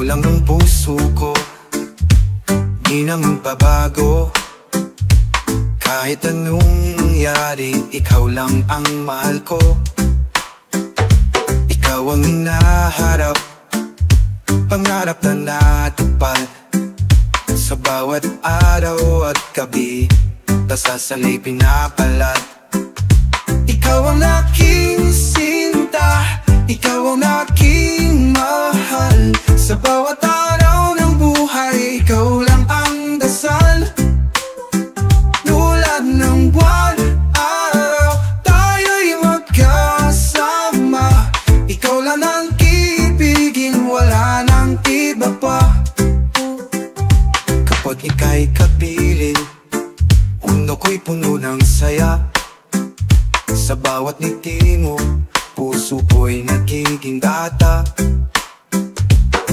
lang ang puso ko, di na magbabago. Kahit anong mangyari, ikaw lang ang mahal ko. Ikaw ang hinaharap, pangarap na natupad. Sa bawat araw at gabi, nasasalay pinapalat. Ikaw ang aking sinta, ikaw ang aking mahal. Sa bawat araw ng buhay, ikaw lang ang dasal. Tulad ng buwan, araw, tayo'y magkasama. Ikaw lang ang ibigin, wala nang iba pa. Kapag ika'y kapiling, mundo ko'y puno ng saya. Sa bawat ngiti mo, puso ko'y nagiging bata.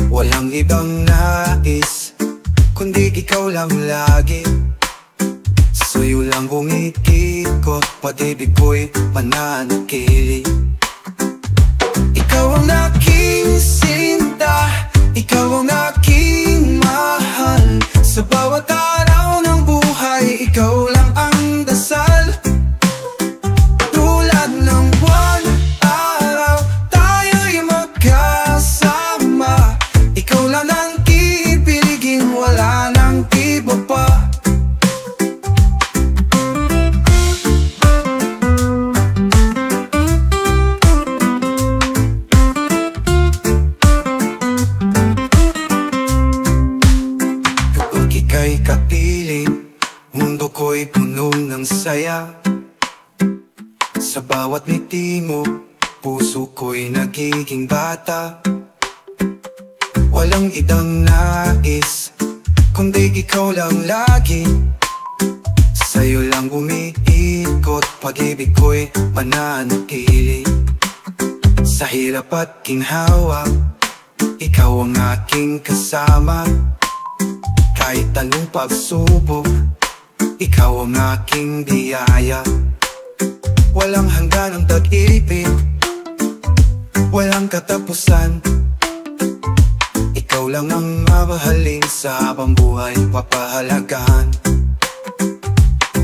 Walang ibang nais, kundi ikaw lang lagi. Sa'yo lang umikikot, pag-ibig ko'y mananatili. Ikaw ang aking sinta, ikaw ang aking mahal. Sa bawat araw ng buhay, ikaw lang ang dasal. Tulad ng buwan, araw, tayo'y magkasama. Ikaw lang ang ibigin, wala nang iba pa. Kapag ika'y kapiling, mundo ko'y puno ng saya. Sa bawat ngiti mo, puso ko'y nagiging bata. Walang ibang nais, kundi ikaw lang lagi. Sa'yo lang umiikot, pag-ibig ko'y mananatili. Sa hirap at ginhawa, ikaw ang aking kasama. Kahit anong pagsubok, ikaw ang aking biyaya. Walang hanggan ang pag-ibig, walang katapusan. Ikaw lang ang mamahalin, sa habang buhay papahalagahan.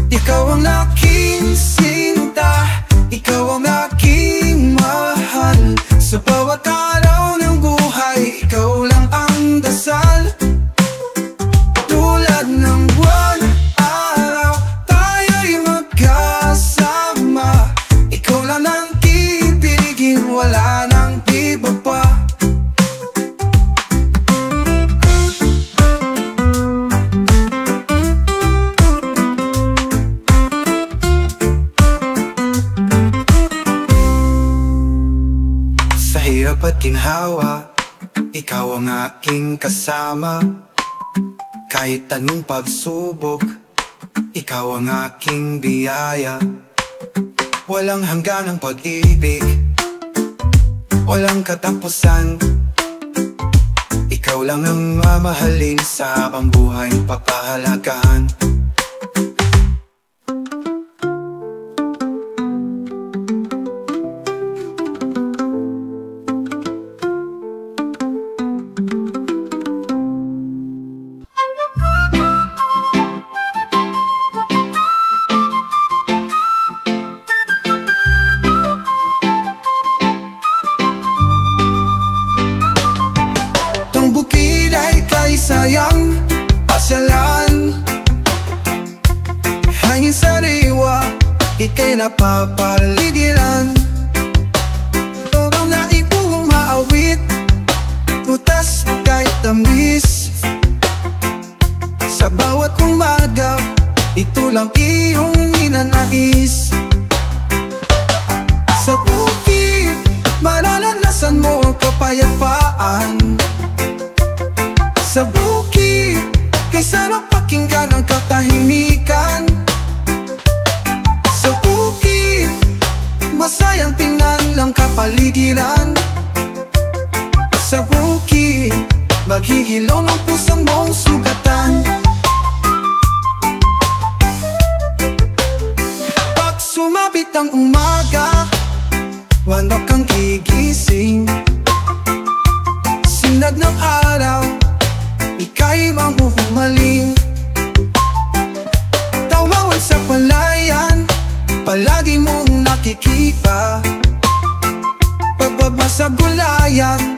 Ikaw ang aking sinta, ikaw ang aking mahal. Sa bawat araw ng buhay, ikaw lang ang dasal. Tulad ng buwan, araw, tayo'y magkasama. Ikaw lang ang ibigin, wala nang iba pa. Sa hirap at ginhawa, ikaw ang aking kasama. Kahit anong pagsubok, ikaw ang aking biyaya. Walang hanggan ang pag-ibig, walang katapusan. Ikaw lang ang mamahalin, sa habang buhay papahalagahan. Sayang, pasyalan, hangin sariwa, ika'y napapaligiran. Ikaw na ikaw maawit, tutas kahit tamis. Sa bawat umaga, ito lang iyong ninanais. Sa bukid, mararanasan mo ang kapayapaan. Sa bukid, kay sarap pakinggan ang katahimikan. Sa bukid, masayang tingnan lang kapaligiran. Sa bukid, maghihilom ang pusong mong sugatan. Pag sumapit ang umaga, wala kang gigising. bulag ng araw, ika'y mahuhumaling. Tawawal sa palayan, palagi mong nakikita. Pagbaba sa gulayan,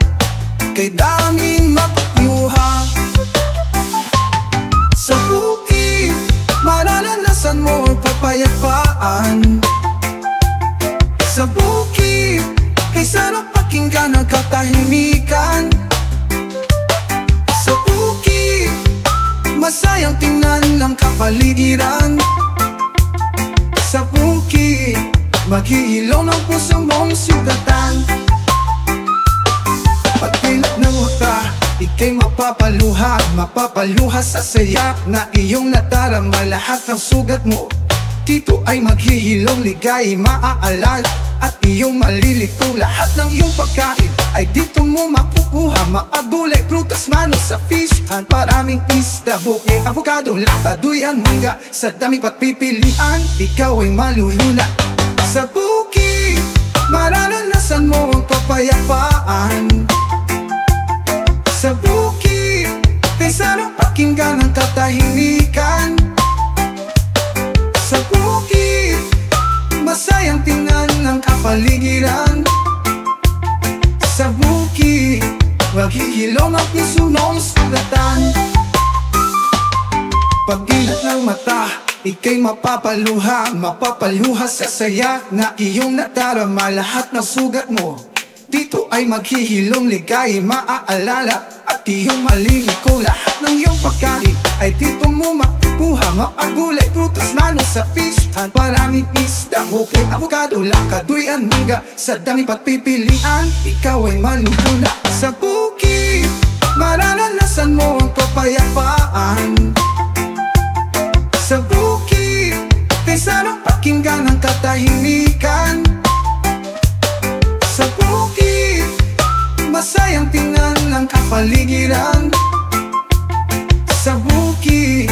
kay daming magpiyuha. Sa bukid, mararanasan mo ang kapayapaan. Sa bukid, kay sarap pakinggan ang katahimikan. Sa bukid, masayang tingnan ang kapaligiran. Sa bukid, maghihilom ang puso mong sugatan. Pagpilat ng mata, ika'y mapapaluha sa saya na iyong nadarama. Lahat ng sugat mo dito ay maghihilom, ligay maaalala at iyong malilito. Lahat ng iyong pagkain ay dito mo makukuha. Maagulay, prutas, manos sa fish pan, maraming isda, buke, avocado, labaduyan, mangga. Sa daming pagpipilian, ikaw ay malulula. Sa bukid, mararanasan mo ang kapayapaan. Sa bukid, kay sarap pakinggan ang katahimikan. Sa bukid, masayang tingnan ang kapaligiran. Sa bukid, maghihilom ang puso mong sugatan. Pag-ilat ng mata, ika'y mapapaluha sa saya na iyong nadarama. Lahat ng sugat mo dito ay maghihilom, ligay maaalala at iyong malilito. Lahat ng iyong pagkain ay dito mo makukuha. Maagulay, prutas, manos sa fish pan, maraming isda, buke, avocado, labaduyan, mangga. Sa daming pagpipilian, ikaw ay malulula. Sa bukid, mararanasan mo ang kapayapaan. Sa bukid, kay sarap pakinggan ang katahimikan. Sa bukid, masayang tingnan ang kapaligiran. Sa bukid,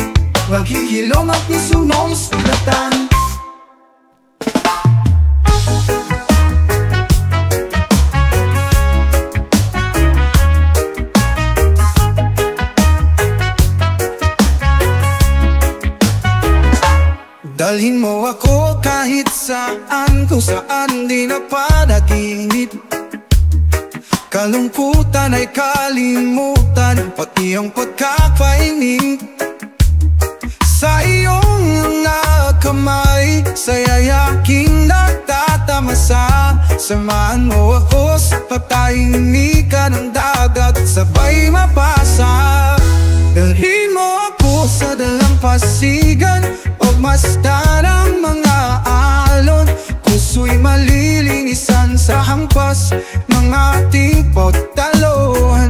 maghihilom ang puso mong sugatan. Dalhin mo ako kahit saan, kung saan di napanaginip. Kalungkutan ay kalimutan, pati ang pagkakainip. Sa iyong mga kamay, sa yayaking nagtatamasa. Samahan mo ako sa patahimikan ng dagat, sabay mapasa. Dalhin mo ako sa dalampasigan, pagmasdan ang mga alon. Puso'y malilinisan sa hampas ng ating pagtalon.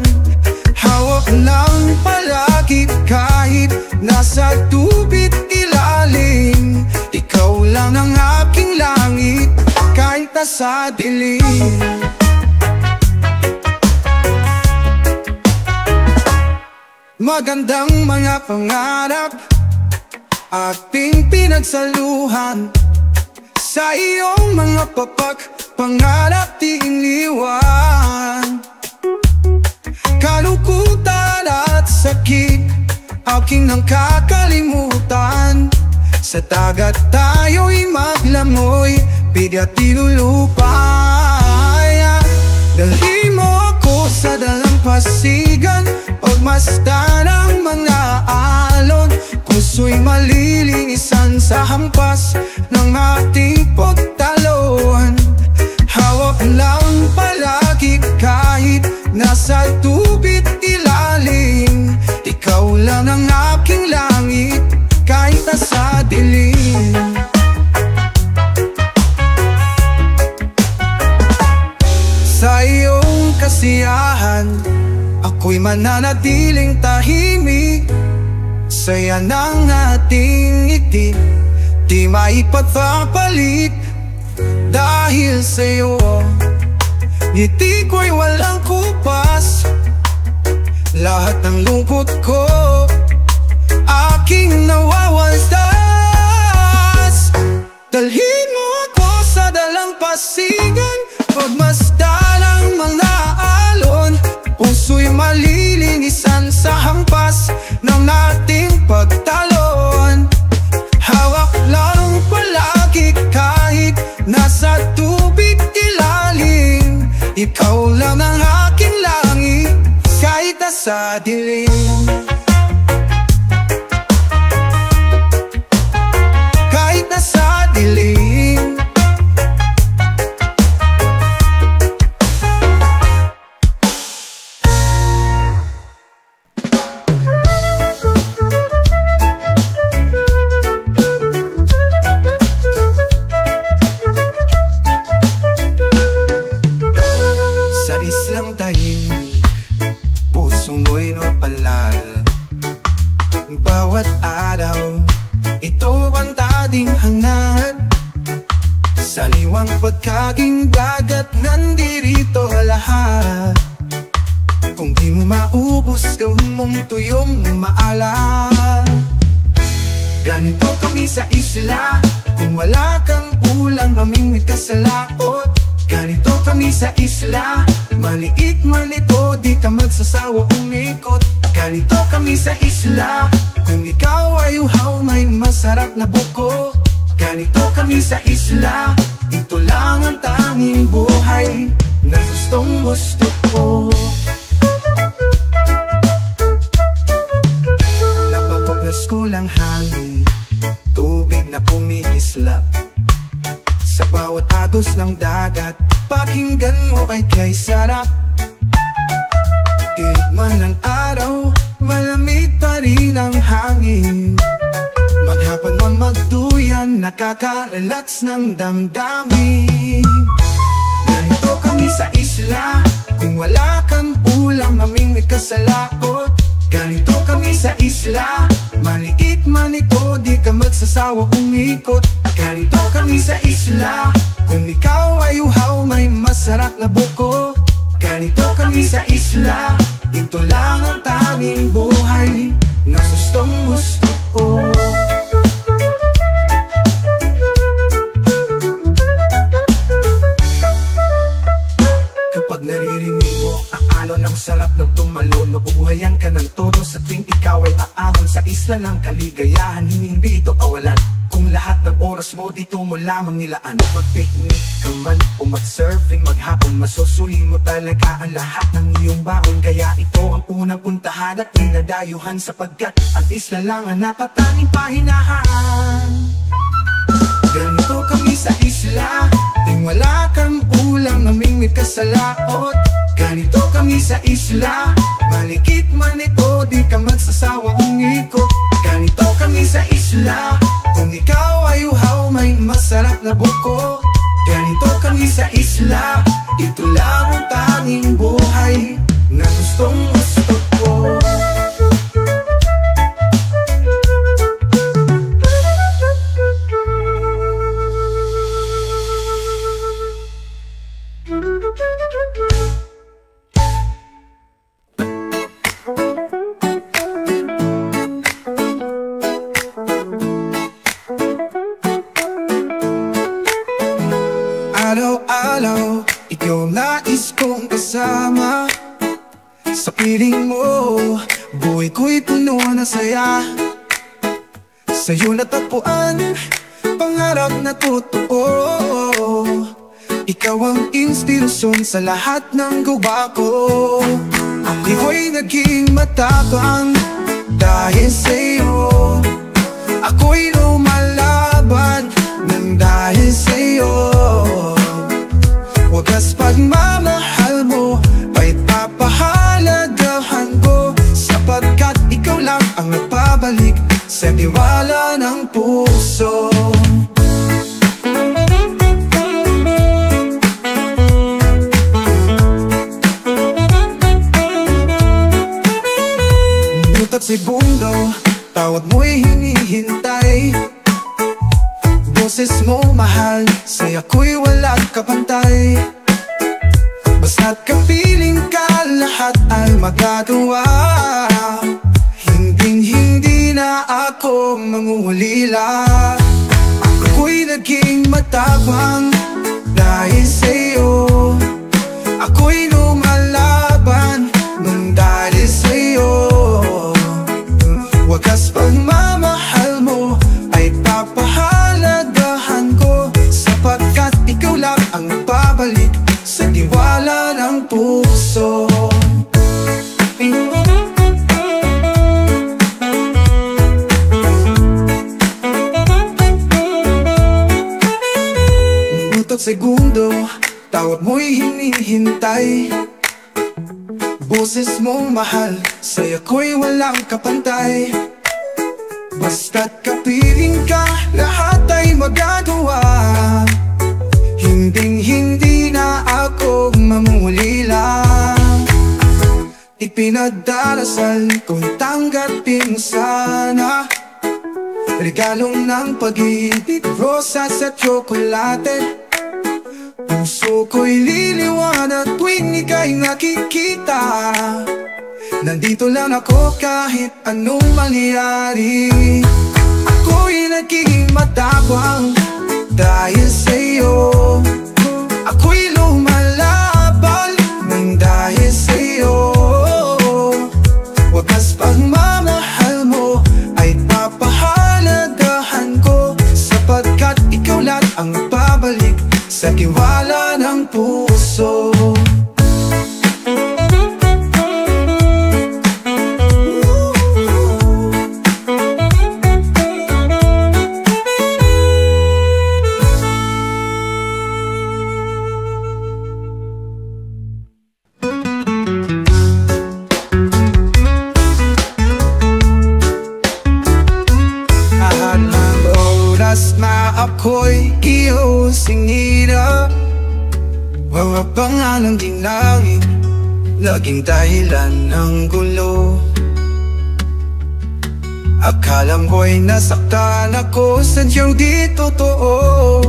Hawak lang palagi kahit nasa tubig ilalim. Ikaw lang ang aking langit kahit nasa dilim. Magandang mga pangarap ating pinagsaluhan. Sa iyong mga pangarap di iniwan. Kalungkutan at sakit aking nang kakalimutan. Sa dagat tayo'y maglamoy, bigat ilulupay. Dalhin mo ako sa dalampasigan, pagmasdan ang mga alon. Puso'y malilinisan sa hampas ng ating pagtalon. Hawak lang palagi kahit nasa tubig ilalim. Ikaw lang ang aking langit kahit nasa dilim. Sa iyong kasiyahan, ako'y mananatiling tahimik. Saya ng ating ngiti, di maipagpapalit. Dahil sa'yo, ngiti ko'y walang kupas. Lahat ng lungkot ko, aking nawawalas. Dalhin mo ako sa dalampasigan, pagmasdan ang mga alon. Puso'y mali sa dilim. Kahit nasa dilim, sa islang tahimik, pusong mo'y napalal. Bawat araw, ito ang dating hangad. Sa liwang pagkaging dagat, nandirito lahat. Kung di mo maubos, gawin mong tuyong maalat. Ganito kami sa isla, kung wala kang ulang, mamingwit ka sa laot. Ganito kami sa isla, maliit man ito, di ka magsasawa umikot. Ganito kami sa isla, kung ikaw ay uhaw, may masarap na buko. Ganito kami sa isla, ito lang ang tanging buhay na gustong gusto ko. Napapaglas ko lang hangin, tubig na pumiislap sa bawat agos ng dagat. Pakinggan mo ay kay sarap. Kahit man ang araw, malamig pa rin ang hangin. Maghapon man magduyan, nakaka-relax ng damdamin. Ganito kami sa isla, kung wala kang ulam, mamingwit ka sa laot. Ganito kami sa isla, maliit man ito, di ka magsasawa umikot. Ganito kami sa isla, kung ikaw ay uhaw, may masarap na buko. Ganito kami sa isla, ito lang ang tanging buhay na gustong gusto ko. Kapag naririnig mo ang alon, ang sarap ng tumalon, mabubuhayan ka ng todo sa tuwing ikaw ay aahon sa isla ng kaligayahan. Hindi ito kawalan, kung lahat ng oras mo dito mo lamang nilaan. Mag-picnic ka man o mag-surfing, maghapon masusuhin mo talaga ang lahat ng iyong baon. Kaya ito ang unang puntahan at dinadayuhan, sapagkat ang isla lang ang natatanging pahinahan. Ganito kami sa isla, ting wala kang ulam, namingwit ka sa laot. Ganito kami sa isla, malikit man ito, di ka magsasawa umikot. Ganito kami sa isla, kung ikaw ay uhaw, may masarap na buko. Ganito kami sa isla, ito lang ang tanging buhay na gustong gusto ko. Araw-araw, ikaw ang nais kong kasama. Sa piling mo, buhay ko'y puno na saya. Sa'yo natagpuan, pangarap na totoo. Ikaw ang inspirasyon sa lahat ng gawa ko. Ako'y naging matapang dahil sa'yo. Ako'y lumalaban nang dahil sa'yo. Wagas pagmamahal mo ay papahalagahan ko, sapagkat ikaw lang ang nagpabalik sa tiwala ng puso. Butat segundo, tawag mo'y hinihintay. Boses mo mahal, sa'y ako'y walang kapantay. Basta't kapiling ka, lahat ay magagawa. Hinding-hindi na ako mangungulila. Ako'y naging matapang dahil sa'yo. Ako'y lumalaban nang dahil sa'yo. Wagas pagmamahal mo ay papahalagahan ko, sapagkat ikaw lang ang nagbabalik sa tiwala ng puso. segundo, tawag mo'y hinihintay. Boses mong mahal, sa'yo ko'y walang kapantay. Basta't kapiling ka, lahat ay magagawa. Hinding-hindi na ako mamulila. Ipinagdarasal kung tanggapin sana regalong ng pag-ibig, rosas at tsokolate. Puso ko'y liliwanag tuwing ika'y nakikita. Nandito lang ako kahit anong mangyari. Ako'y nagiging matapang dahil sa'yo. Ako'y lumalaban nang dahil sa'yo. Wagas pagmamahal mo ay papahalagahan ko, sapagkat ikaw lang ang babalik sa tiwala ng puso. Ako'y kiyosingida, wawa pa nga ng dinangin, laging dahilan ng gulo. Akala mo'y nasaktan ako, sadyang di totoo.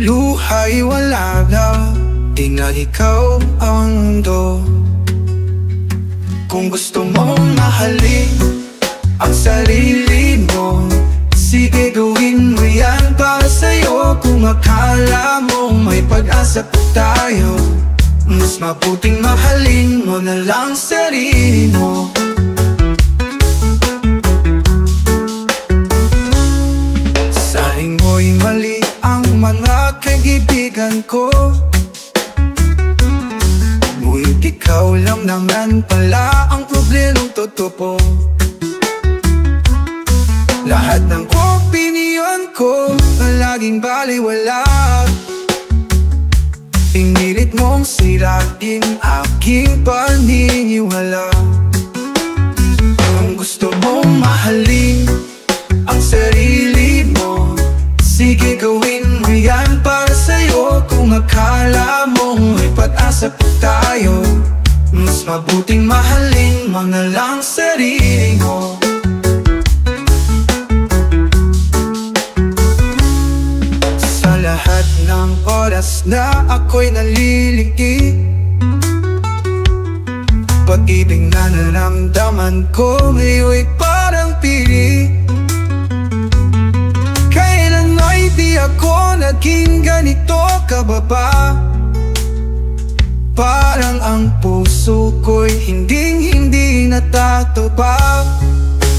Luha'y wala na, di na ikaw ang mundo. Kung gusto mong mahalin ang sarili mo, sige gawin mo yan para sa'yo. Kung akala mo may pag-asa pa tayo, mas mabuting mahalin mo na lang sarili mo. Saing mo'y mali ang mga kaibigan ko, ngunit ikaw lang naman pala ang problemang totoo. Lahat ng opinyon ko palaging baliwala. Pinilit mong sirain aking paniniwala. Kung gusto mong mahalin ang sarili mo, sige gawin mo yan para sa'yo. Kung akala mo may pag-asa pa tayo, mas mabuting mahalin mo na lang sarili mo. Lahat ng oras na ako'y naliliki, pag-ibig na naramdaman ko ngayon'y parang pili. Kailan ay di ako naging ganito kababa, parang ang puso ko'y hinding-hindi natatupag.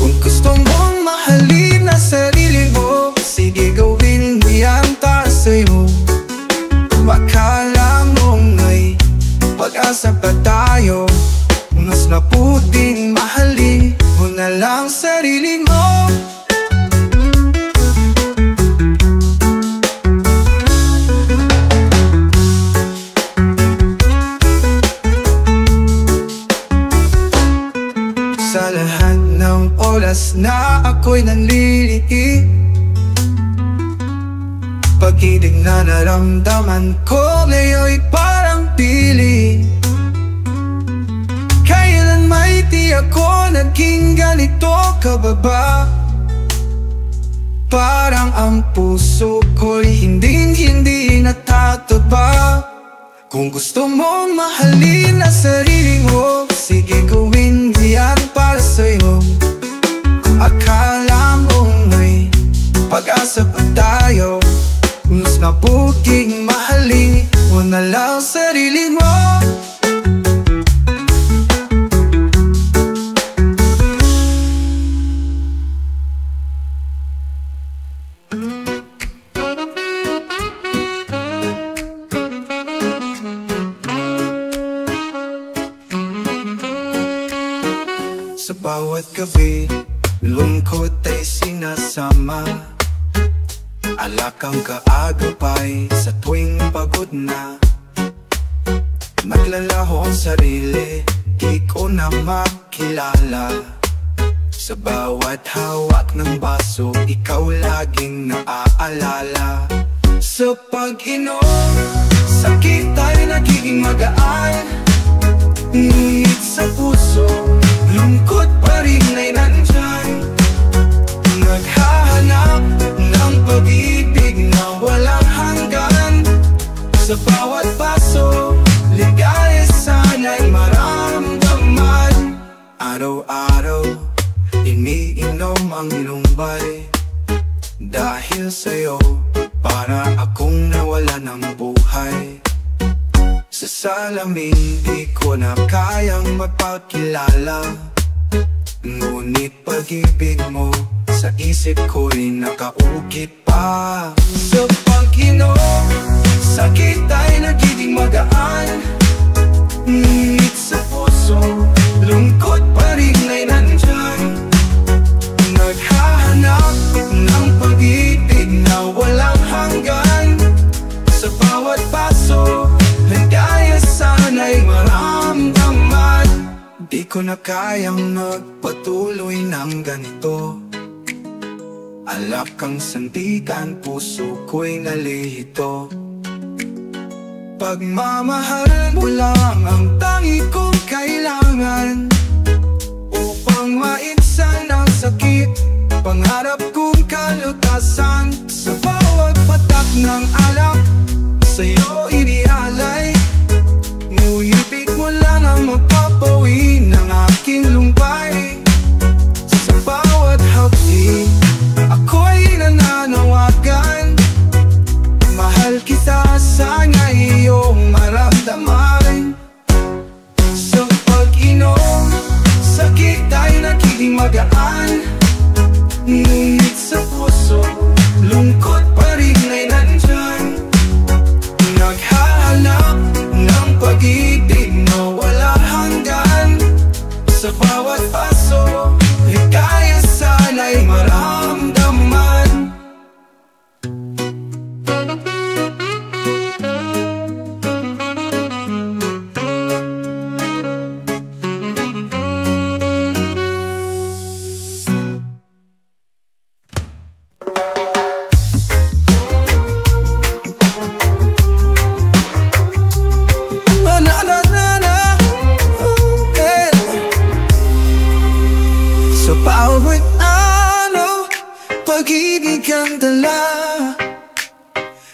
Kung gusto mong mahalin na sarili mo, sige gawin mo yan para sa'yo. Kung akala mong may pag-asa pa tayo, mas mabuting mahalin mo na lang sarili mo. Sa lahat ng oras na ako'y nanliliti, pag-ibig na naramdaman ko ngayon'y parang pili. Kailan may di ako naging ganito kababa, parang ang puso ko'y hinding-hindi natataba. Kung gusto mong mahalin ang sarili mo, sige gawin mo yan para sa'yo. Akala mo may pag-asa pa tayo, mas mabuting mahalin mo na lang sarili mo. Sa bawat gabi, lungkot ay sinasama. Alakang kaagapay sa tuwing pagod na. Maglalaho ang sarili, di ko na makilala. Sa bawat hawak ng baso, ikaw laging naaalala. Sa pag-inom, sakit ay nagiging magaan. Ngunit sa puso, lungkot pa rin ay nandyan. Naghahanap ng pag-ibig na walang hanggan. Sa bawat paso, ligaya sana'y maramdaman. Araw-araw, iniinom ang lumbay. Dahil sa'yo, para akong nawala ng buhay. Sa salamin, di ko na kayang magpakilala. Ngunit pag-ibig mo, sa isip ko'y nakaukit pa. Sa pag-inom, sakit ay nagiging magaan. Ngunit sa puso, lungkot pa rin ay nandyan. Naghahanap ng pag-ibig na walang hanggan. Sa bawat paso, ligaya sana'y maramdaman. Di ko na kayang magpatuloy ng ganito. Alak ang sandigan, puso ko'y nalihito. Pagmamahal mo lang ang tangi kong kailangan upang maitsan ang sakit, pangarap kong kalutasan. Sa bawat patak ng alak, sa'yo inialay. Ngunit mo lang ang magpapawi ng aking lumbay. Sa bawat hapdi, ako'y nananawagan. Mahal kita, sana iyong maramdaman. Sa pag-inom, sakit ay nagiging magaan. Ngunit sa puso, lungkot pa rin ay nandyan. Naghahanap ng pag-ibig na wala hanggan. Sa bawat paso, ligaya sana'y maramdaman. Pag-ibig ang dala.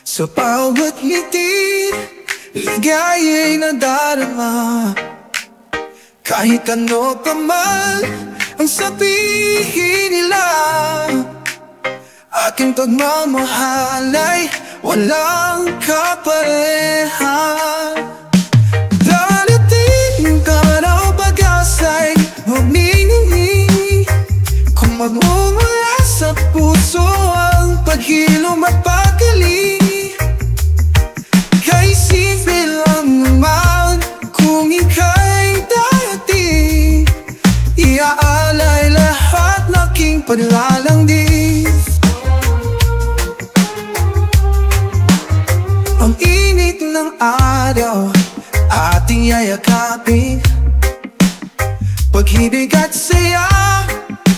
Sa bawat ngiti, ligaya'y nadarama. Kahit ano pa man ang sabihin nila, aking pagmamahal ay walang kapareha. Darating ka raw pag-asa'y humingi. Kung magmumula sa puso ang paghilom at paggaling, kay simple lang naman kung ika'y darating. Iaalay lahat ng aking panlalangdi. Ang init ng araw, ating yayakapin. Pag-ibig at saya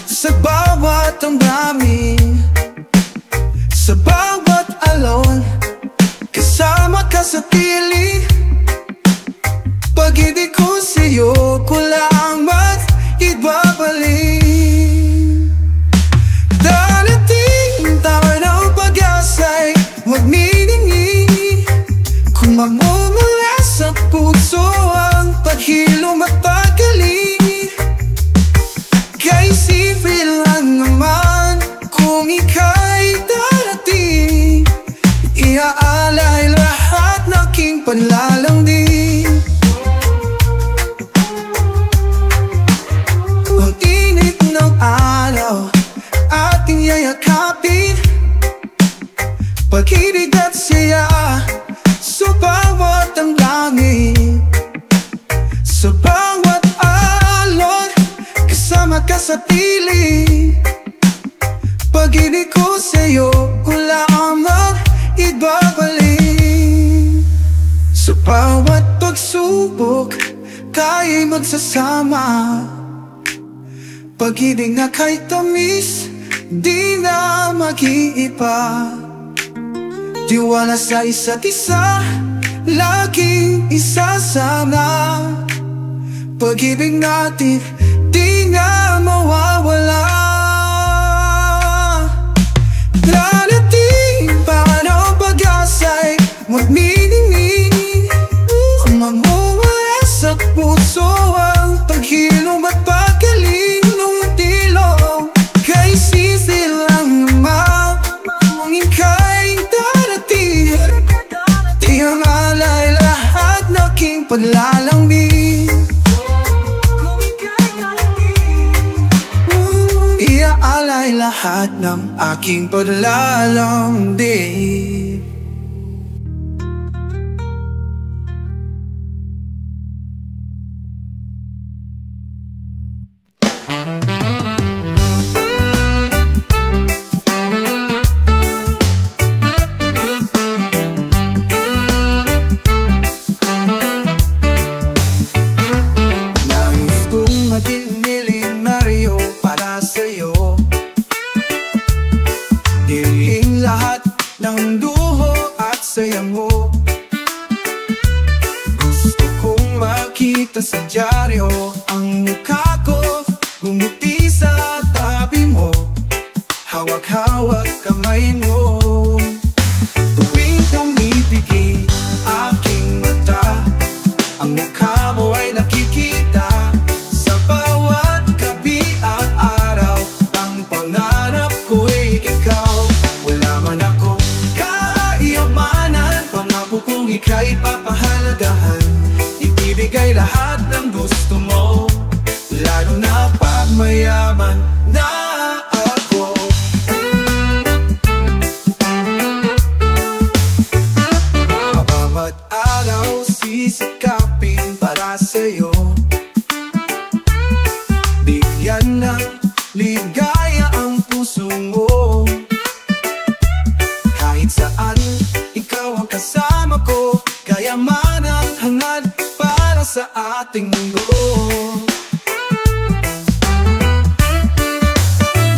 sa bawat damdamin. Sa bawat alon, kasama ka sa piling. Pag-ibig ko sa'yo, ko lang ibabalik. Darating tayo ng pag-asa'y magminingi. Kung magmumula sa puso ang paghilom at paggaling, kay simple lang naman kung ika'y darating. Iaalay lahat ng aking panlalangdi. Ang init ng araw, ating yayakapin. Pag-ibig at saya sa bawat damdamin. Sa bawat alon, kasama ka sa piling. Pag-ibig ko sa'yo, ko lang pagsubok, kaya'y magsasama. Pag-ibig na kay tamis, di na mag-iiba. Tiwala sa isa't isa, laging isasama. Pag-ibig natin, di na mawawala. Darating pa ng pag-asa'y magniningning, mamumula sa puso ang paghilom at paggaling ng dilo. Kay sisilang naman, kung ika'y darating, di ang alay lahat ng aking paglalambing. Iaalay lahat ng aking paglalambing. Nais kong maging milyonaryo para sa'yo, dilhin lahat ng duho at saya mo. Gusto kong makita sa dyaryo ang mukha ko, ngumiti sa tabi mo, hawak-hawak kamay mo. Tuwing tumibigay aking mata, ang mukha mo ay nakikita sa bawat gabi at araw. Ang pangarap ko'y ikaw. Wala man akong kayamanan, pangako kong ika'y papahalagahan. Ibibigay lahat ng gusto mo, lalo na pag mayaman na ako. Bawat araw sisikapin para sa'yo, bigyan ng ligaya ang puso mo. Kahit saan, ikaw ang kasama ko, kayaman ang hangad para sa ating mundo.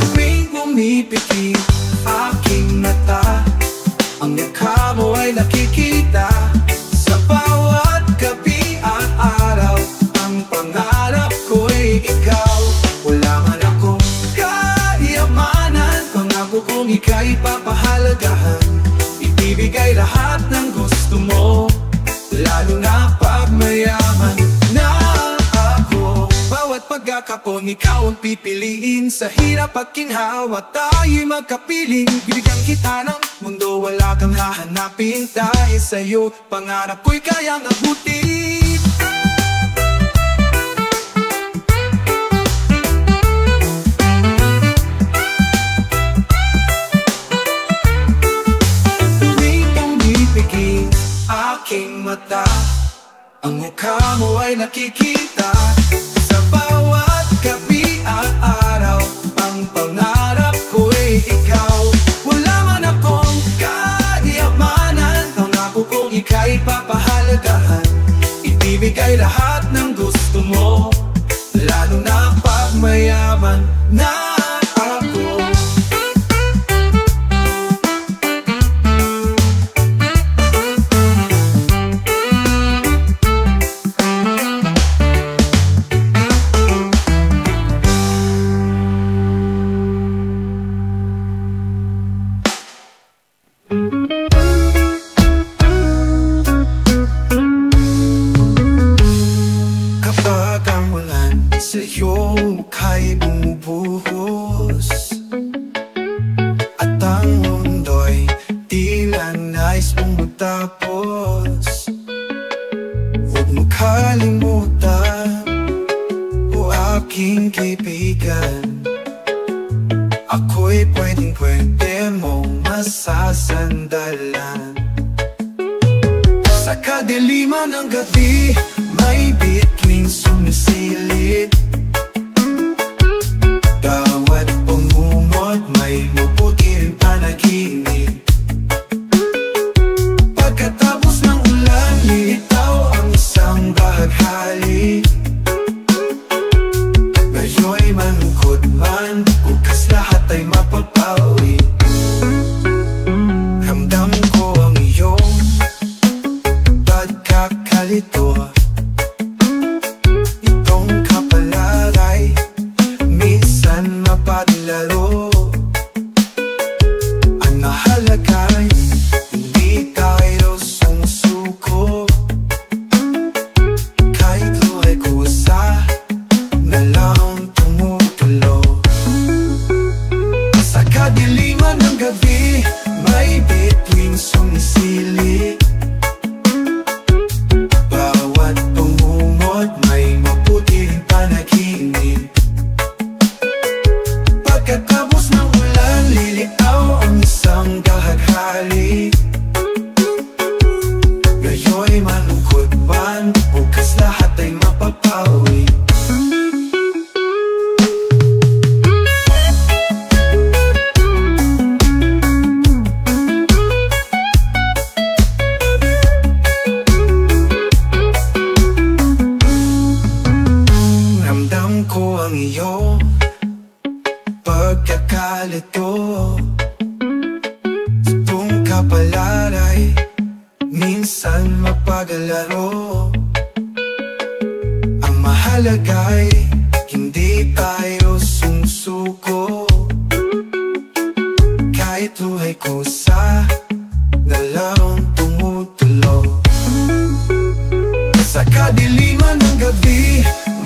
Tuwing pumipikit aking mata, ang mukha mo ay nakikita sa bawat gabi at araw. Ang pangarap ko'y ikaw. Wala man akong kayamanan, pangako kong ika'y papahalagahan. Ibibigay lahat ng gusto mo, lalo na pag mayaman na ako. Bawat pagkakataon ikaw ang pipiliin, sa hirap at ginhawa tayo'y magkapiling. Bibigyan kita ng mundo, wala kang hahanapin. Dahil sa'yo, pangarap ko'y kayang abutin. Tuwing tumibigay aking mata, ang mukha mo ay nakikita sa bawat gabi at araw. Ang pangarap ko'y ikaw. Wala man akong kayamanan, pangako kong ika'y papahalagahan. Ibibigay lahat ng gusto mo, lalo na pag mayaman na ako. Kapag ang ulan sa iyong mukha'y bumubuhos, at ang mundo'y tila nais mong matapos, huwag mo kalimutan, o aking kaibigan, ako'y pwedeng-pwede mong masasandalan. Sa kadiliman ng gabi, may bituing sumisilip. Bawat pangungod may maputing panaginip. Pagkatapos ng ulan, lilitaw ang isang Masdan ko ang iyong pagkakalito. Itong kapalaray minsan mapagalaro. Ang mahalaga'y hindi tayo sumusuko. Kahit luhay ko sa dalarong tumutulo. Sa kadiliman ng gabi,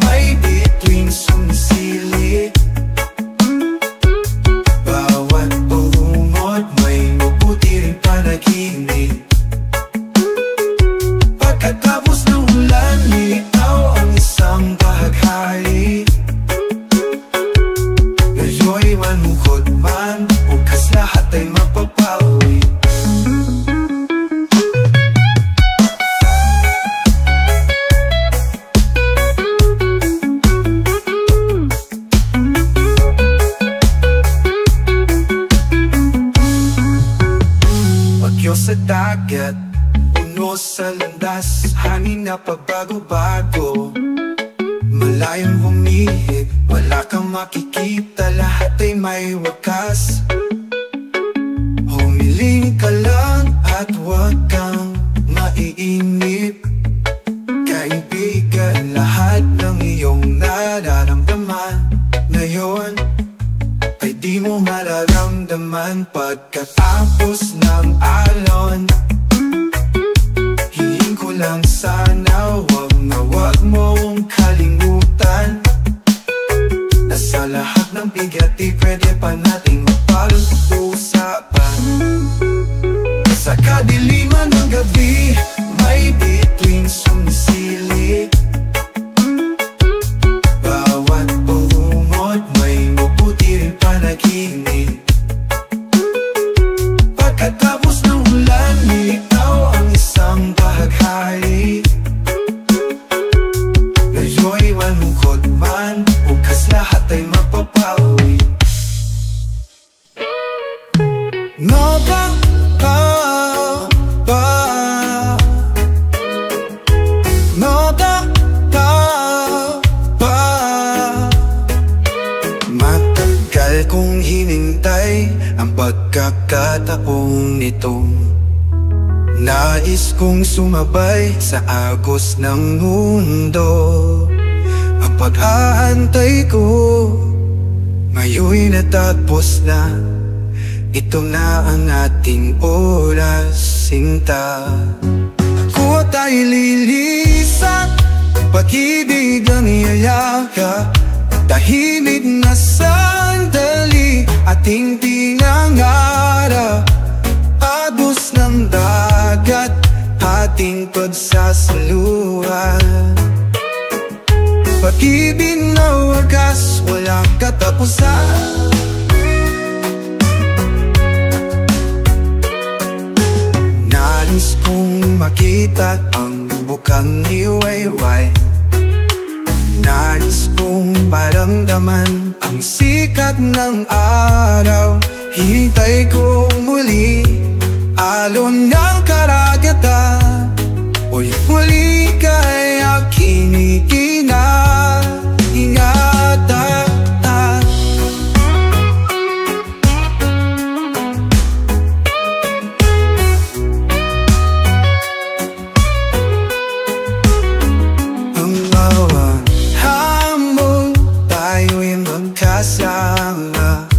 may bituin sumisilip. Bawat bungot may mabuti rin panaginip. Pagkatapos ng ulan, ikaw ang isang bahaghari. Ngayon'y manukod man, bukas lahat ay mapapawi. Sa dagat, puno sa landas, hangin na pabago-bago. Malayong humihig, wala kang makikita, lahat ay may wakas. Humiling ka lang at huwag kang maiinip. Kaibigan, lahat ng iyong nararamdaman ngayon ay di mo mararamdaman pagkatapos ng alon. Hiling ko lang sana wag mong kalimutan na sa lahat ng bigat di pwede pa nating mapag-usapan. Sa kadiliman ng gabi, may bituin sumisilip. Bawat bungot may mabuti rin panaginip. Pagkatapos ng ulan, ikaw ang isang bahaghari. Ngayon'y manukod man, bukas lahat ay mapapawi. Matagal kong hinintay ang pagkakataong nito. Nais kong sumabay sa agos ng mundo. Ang pag-aantay ko ngayon'y natapos na. Ito na ang ating oras, sinta. Ako tayo lilisan, pag-ibig ang iyayaka. Tahimik na sandali, ating pinangarap. Agos ng dagat, ating pagsasaluhan. Pag-ibig na wagas, walang katapusan. Nais kong makita ang bukang iwayway. Nais kong maramdaman ang sikat ng araw. Hintay ko muli alon ng karagatan. Uy, muli kay aking ingatan. Ang bawat hamon tayo'y magkasama.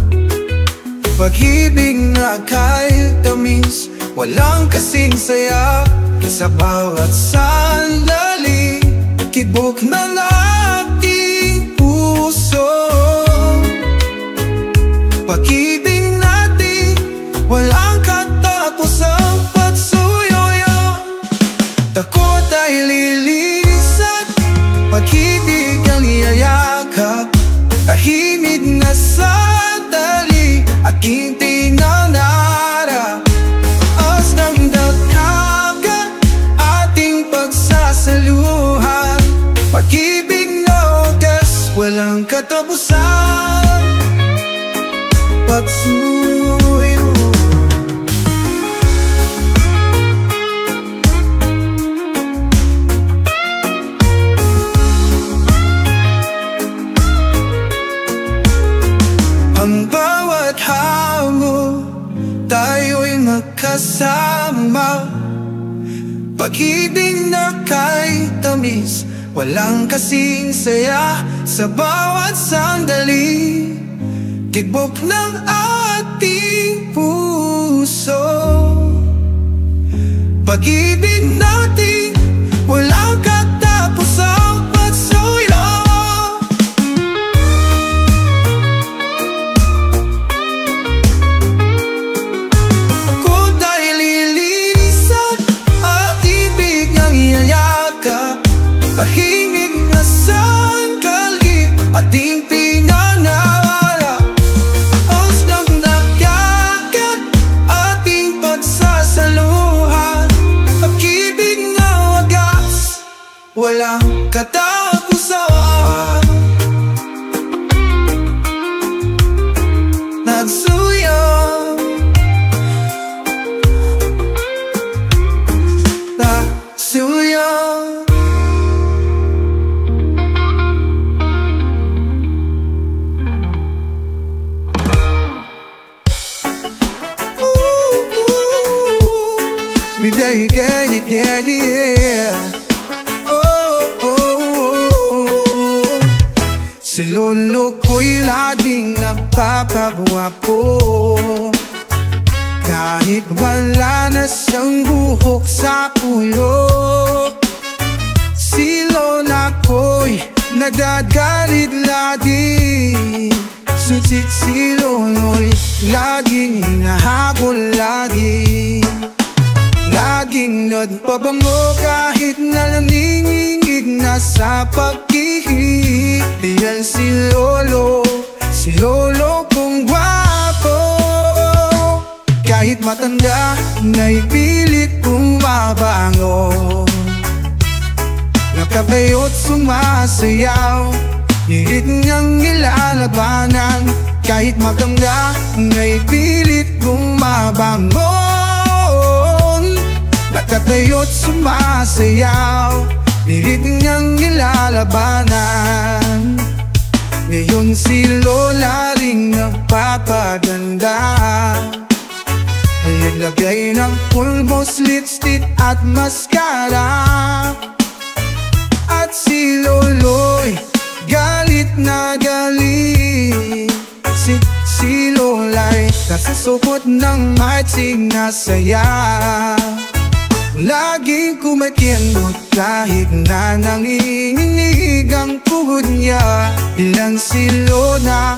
Pag-ibig na kahit tamis, walang kasing saya. Sa bawat sandali, kibok ng ating puso. Pag-ibig natin, walang katapusang pagsuyoyo. Takot ay lilisan, pag-ibig ang iyayakap. Tahimik na sandali, aking tinanara. As ng dagkaga, ating pagsasaluhan. Pag-ibig na wagas, walang katapusan. Pagsuyo. kasama, pag-ibig na kay tamis, walang kasing saya sa bawat sandali. Tibok ng ating puso, pag-ibig natin walang katapusang pagsuyo. Kung dahil lilinisan at ibig ang iyayakap, pahingig na sandali ating pinangarap. Os ng nagkakat ating pagsasaluhan, pag-ibig na wagas, walang katapusan. Nagsuyo, nagsuyo. Midday, yeah. Si lolo ko'y laging nagpapagwapo, kahit wala na siyang buhok sa ulo. Si lola ko'y nagagalit lagi, susit si lolo'y laging hinahabol lagi. Laging nagpabango kahit na nanginginig na sa pag-ibig. Diyan si lolo kong gwapo, kahit matanda naipilit bumabango. Nakabayot sumasayaw, hirit niyang nilalabanan, kahit matanda naipilit bumabango. Nakatayo't sumasayaw, hirit niyang nilalabanan. Ngayon si lola ring nagpapaganda, naglagay ng pulbos, lipstick at mascara. At si lolo'y galit na galit, si lola'y nasusupot ng matching na saya. Laging kumakienot kahit na nanginginig ang puhod niya. Ilang si lola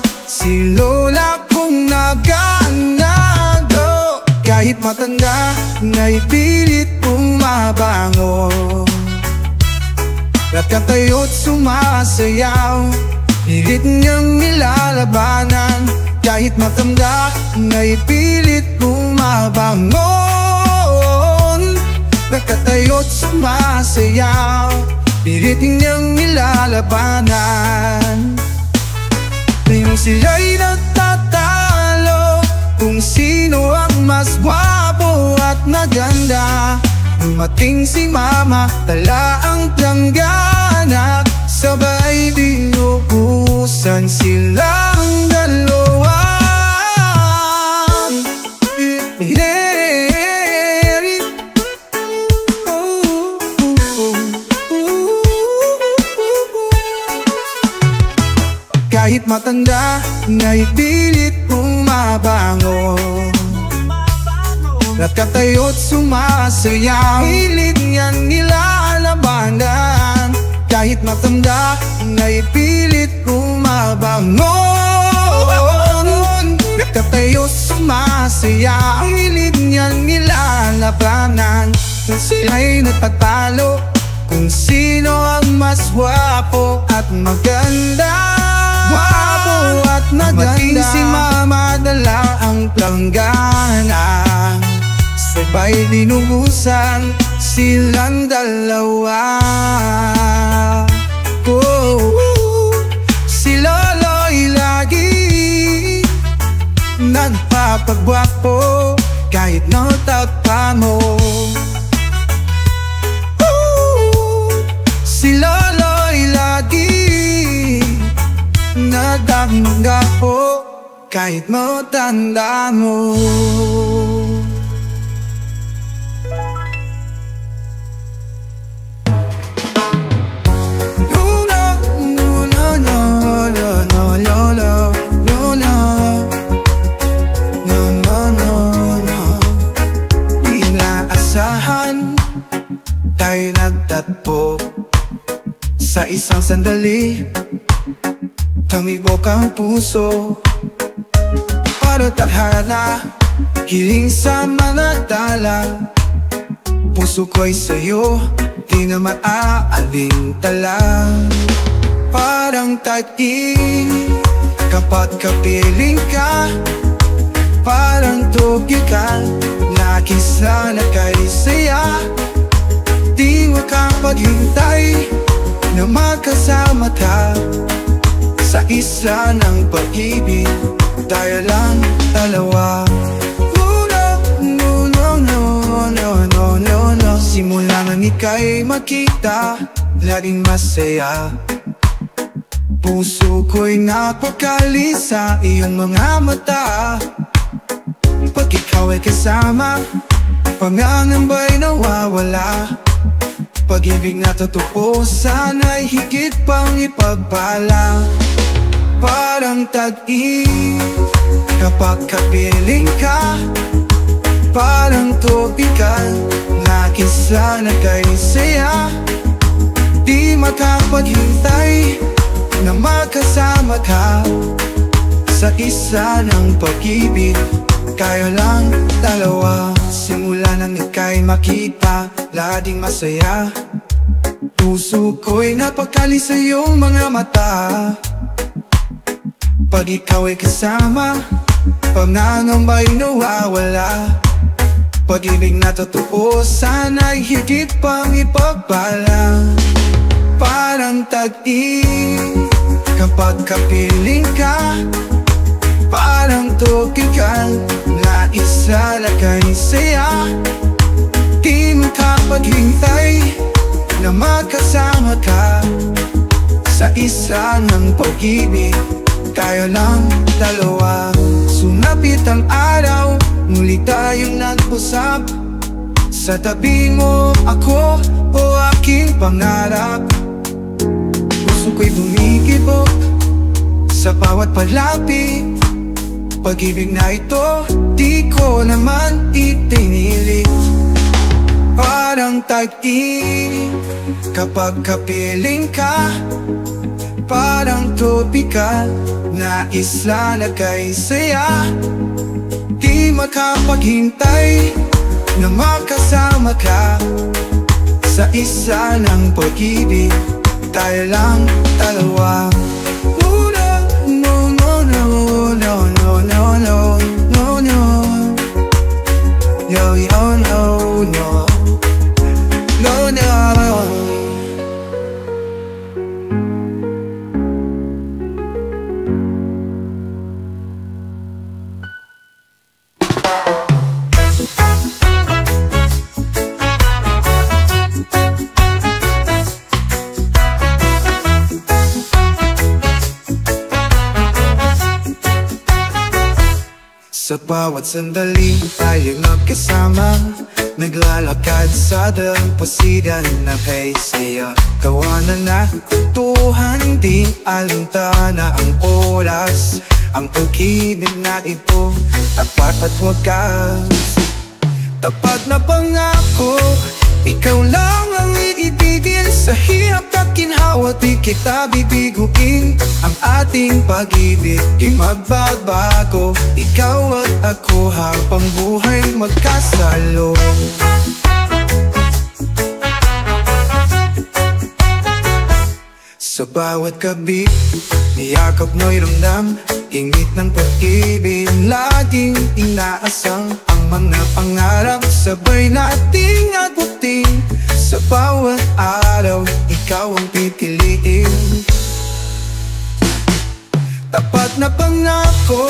kung naganago, kahit matanda naipilit bumabango. Nakatayo't sumasayaw, hirit niyang nilalabanan, kahit matanda naipilit bumabango. Nakatayo't sumasayaw, hirit niyang nilalabanan. Ngayon sila'y nagtatalo kung sino ang mas gwapo at maganda. Dumating si mama, tala ang planggana, sabay dinubusan silang dalawa. Kahit matanda naipilit bumabango, nakatayo't sumasayaw, hilit niyang nilalabanan. Kahit matanda naipilit bumabango, nakatayo't sumasayaw, hilit niyang nilalabanan. Sila'y nagpatalo kung sino ang mas gwapo at maganda. Gwapo at maganda. Dumating si mama, dala ang planggana, sabay dinubusan silang dalawa. Si lolo'y lagi nagpapagwapo, kahit natagpa mo. Si lolo'y lagi nagdamga-po, kahit matanda mo. sandali, tumibok ang puso para tadhana, hiling sa mga tala. Puso ko'y sa'yo, di na maaalintala. Parang tag-init kapag kapiling ka, parang tugikan, nakisa na kay saya. Di makapaghintay na magkasama ka sa isa ng pag-ibig, tayo lang dalawa. No. Simula nang ika'y makita, laging masaya. Puso ko'y napakali sa iyong mga mata. Pag ikaw ay kasama, pangangamba'y nawawala. Pag-ibig na totoo, sana'y higit pang ipagpala. Parang tag-init kapag kapiling ka, parang tubigan, nakisa na kay saya. Di makapaghintay na magkasama ka sa isa ng pag-ibig, kayo lang dalawa. Simula nang ika'y makita, laging masaya. Puso ko'y napakali sa iyong mga mata. Pag ikaw ay kasama, pangangamba'y nawawala. Pag-ibig na totoo, sana'y higit pang ipagpala. Parang tag-init kapag kapiling ka, parang tugikan, na isa na kay saya. Di makapaghintay na magkasama ka sa isa ng pag-ibig, tayo lang dalawa. Sumapit ang araw, muli tayong nag-usap. Sa tabi mo ako, o aking pangarap. Puso ko'y bumikibok sa bawat palapit. Pag-ibig na ito, di ko naman itinilit. Parang tag-init kapag kapiling ka, parang tropical, na isla na kay saya. Di makapaghintay na magkasama ka sa isa ng pag-ibig, tayo lang dalawa. Sa bawat sandali tayo magkasama, naglalakad sa dalampasigan na kay saya. Kawanan na kutuhan, di alintana ang oras. Ang pag-ibig na ito, tapat at wagas. Tapat na pangako, ikaw lang ang iibigin. Sa hirap at ginhawa, di kita bibiguin. Ang ating pag-ibig, di magbabago. Ikaw at ako habang buhay magkasalo. Sa bawat gabi, niyakap mo'y ramdam, ingit ng pag-ibig. Laging inaasang ang mga pangarap, sabay nating abutin. Sa bawat araw, ikaw ang pipiliin. Tapat na pangako,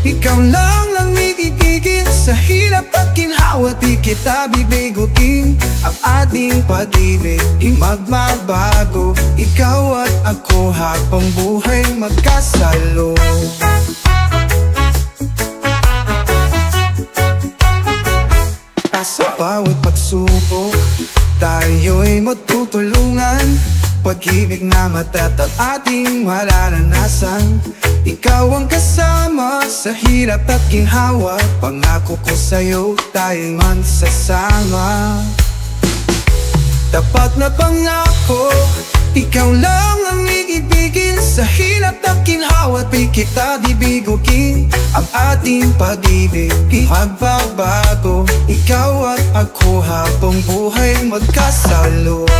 ikaw lang ang iibigin. Sa hirap at ginhawa, di kita bibiguin. Ang ating pag-ibig, di magbabago. Ikaw at ako habang buhay magkasalo. Sa bawat pagsubok, tayo'y magtutulungan. Pag-ibig na matatag ating mararanasan. Ikaw ang kasama sa hirap at ginhawa. Pangako ko sa'yo, tayo'y magsasama. Tapat na pangako, ikaw lang ang iibigin. Sa hirap at ginhawa, di kita bibigugin. Ang ating pag-ibig, magbabago. Ikaw at ako habang buhay magkasalo.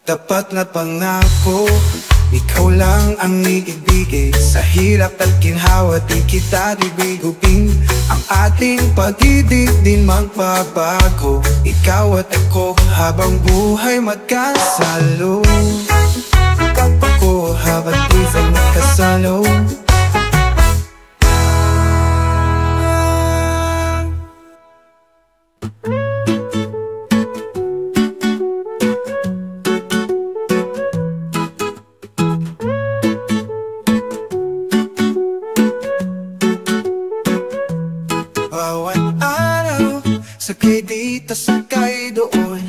Tapat na pangako, ikaw lang ang iibigin. Sa hirap at ginhawa, di kita bibigugin. Ang ating pag-ibig din magbabago. Ikaw at ako habang buhay magkasalo. Ako habang buhay magkasalo. Bawat araw, sakay dito, sakay doon.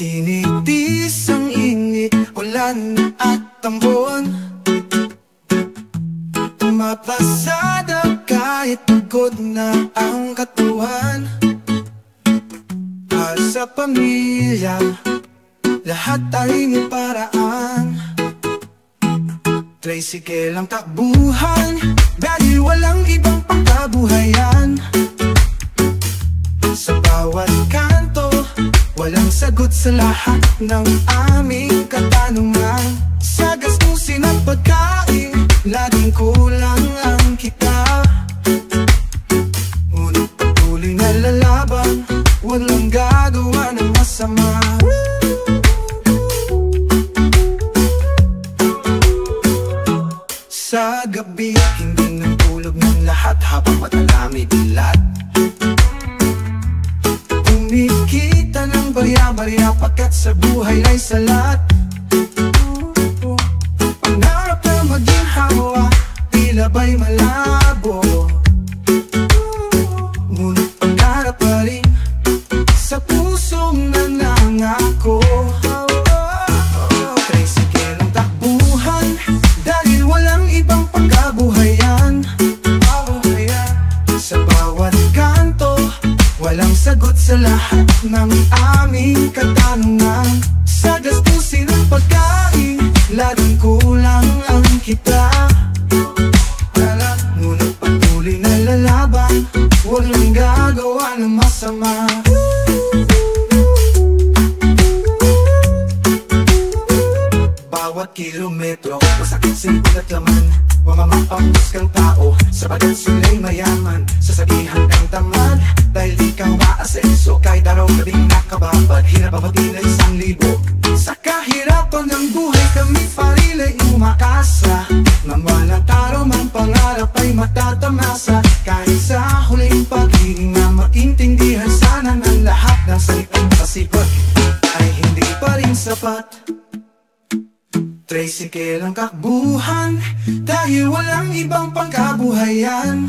Tinitis ang init, ulan at tambon. Mapasada kahit pagod na ang katawan. Para sa pamilya, lahat ay may paraan. Tricycle ang takbuhan, dahil walang ibang pangkabuhayan. Sa bawat kanto, walang sagot sa lahat ng aming katanungan. Sa gastusin at pagkain, laging kulang ang kita. Ngunit patuloy na lalaban, walang gagawa ng masama. Sa gabi, hindi natulog ng lahat habang matalami dilat. Kumikita ng barya-barya pagkat sa buhay ay salat. Pangarap na maging hawa, tila ba'y malabo. Ngunit pangarap pa rin sa pusong nanangako. Tricycle ang takbuhan, dahil walang ibang pagkabuhayan. Sa bawat kanto, walang sagot sa lahat ng aming katanungan. Sa gastusin at pagkain, laging kulang ang kita. Ngunit patuloy na lalaban, walang gagawa ng masama. Bawat kilometro, masakit simple at laman. Mamamapangos kang tao, sapagat sila'y mayaman. Sasabihan kang tamad, dahil di ka maasenso. Kahit araw gabing nakababad, hinababati na 1,000. Sa kahirapan ng buhay kami parila'y umakasa. Nang walang taro mang pangarap ay matatamasa. Kahit sa huling paghinga, maintindihan sana ng lahat ng salitang kasipag ay hindi pa rin sapat. Tricycle ang takbuhan, dahil walang ibang pangkabuhayan.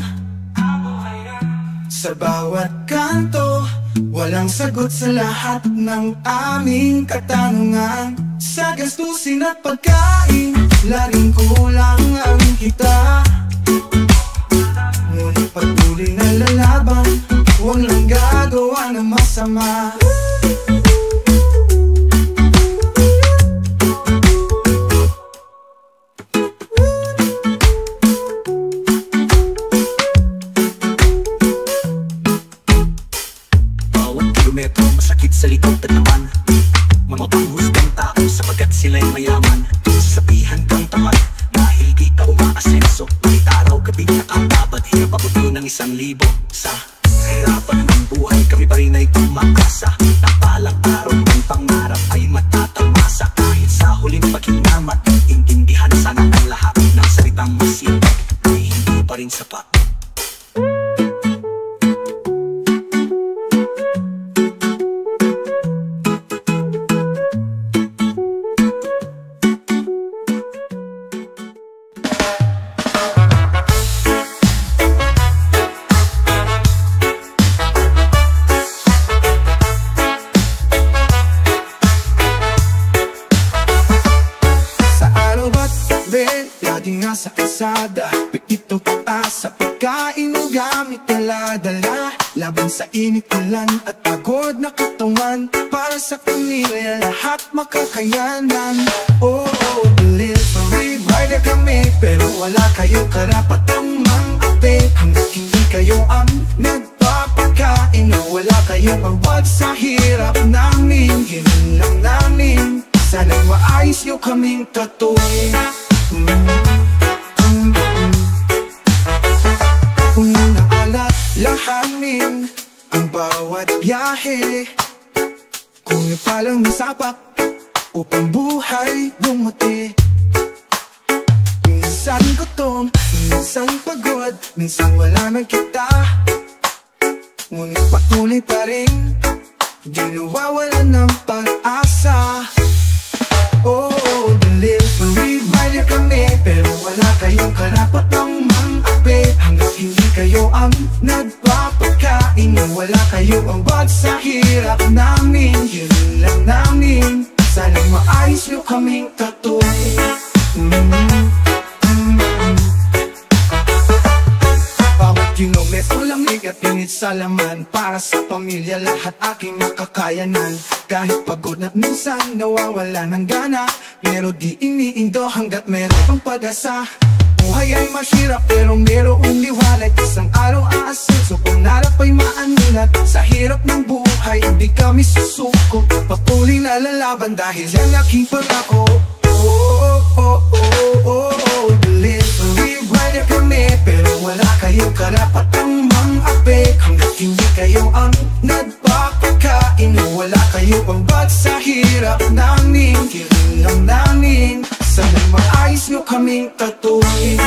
Sa bawat kanto, walang sagot sa lahat ng aming katanungan. Sa gastusin at pagkain, laging kulang ang kita. Ngunit patuloy na lalaban, walang gagawa ng masama. Masakit sa likod at naman, mamapanghusgang tao sapagkat sila'y mayaman. Sasabihan kang tamad dahil di ka umaasenso. Kahit araw gabi nakababad, hinapabuti ng 1,000. Sa hirapan ng buhay, kami pa rin ay tumakasa. Napalang araw ng pangarap ay matatamasa. Kahit sa huling paghingamat, intindihan sana ang lahat ng salitang masipag ay hindi pa rin sapat. na sa kalsada, pitito pataas sa pagkain o gamit dala-dala. Laban sa init, ulan at pagod na katawan, para sa pamilya lahat makakayanan. Oh, delivery rider kami, pero wala kayong karapatang mang-ape. Hanggat hindi kayo ang nagpapakain, o wala kayong awag sa hirap namin. Ganun lang namin, sana'y maayos nyo kaming tatuin. Kung naalalahanin ang bawat biyahe, kung ipalang nasapak upang buhay bumuti. Minsan gutom, minsan pagod, minsan wala nang kita, ngunit patuloy pa rin, di nawawalan ng pag-asa. Oh, delivery rider kami, pero wala kayong karapatang mang-ape. Hanggat hindi kayo ang nagpapakain, o wala kayong awag sa hirap namin. Yun lang namin, sana'y maayos nyo kaming tatuin. Bawat kilometro lamig at init sa laman, para sa pamilya lahat aking makakayanan. Kahit pagod na minsan nawawala ng gana, pero di iniindo hanggat meron pang pag-asa. Buhay ay mahirap pero merong liwanag, isang araw aasenso kung narap ay maanulat. Sa hirap ng buhay hindi kami susuko, patuloy na lalaban dahil yan aking pangako. Delivery rider kami, pero wala kayong karapatang mang-ape. Hanggat hindi kayo ang nagpapakain, o wala kayong awag sa hirap namin. Kirin lang namin, sana'y maayos nyo kaming tatuin.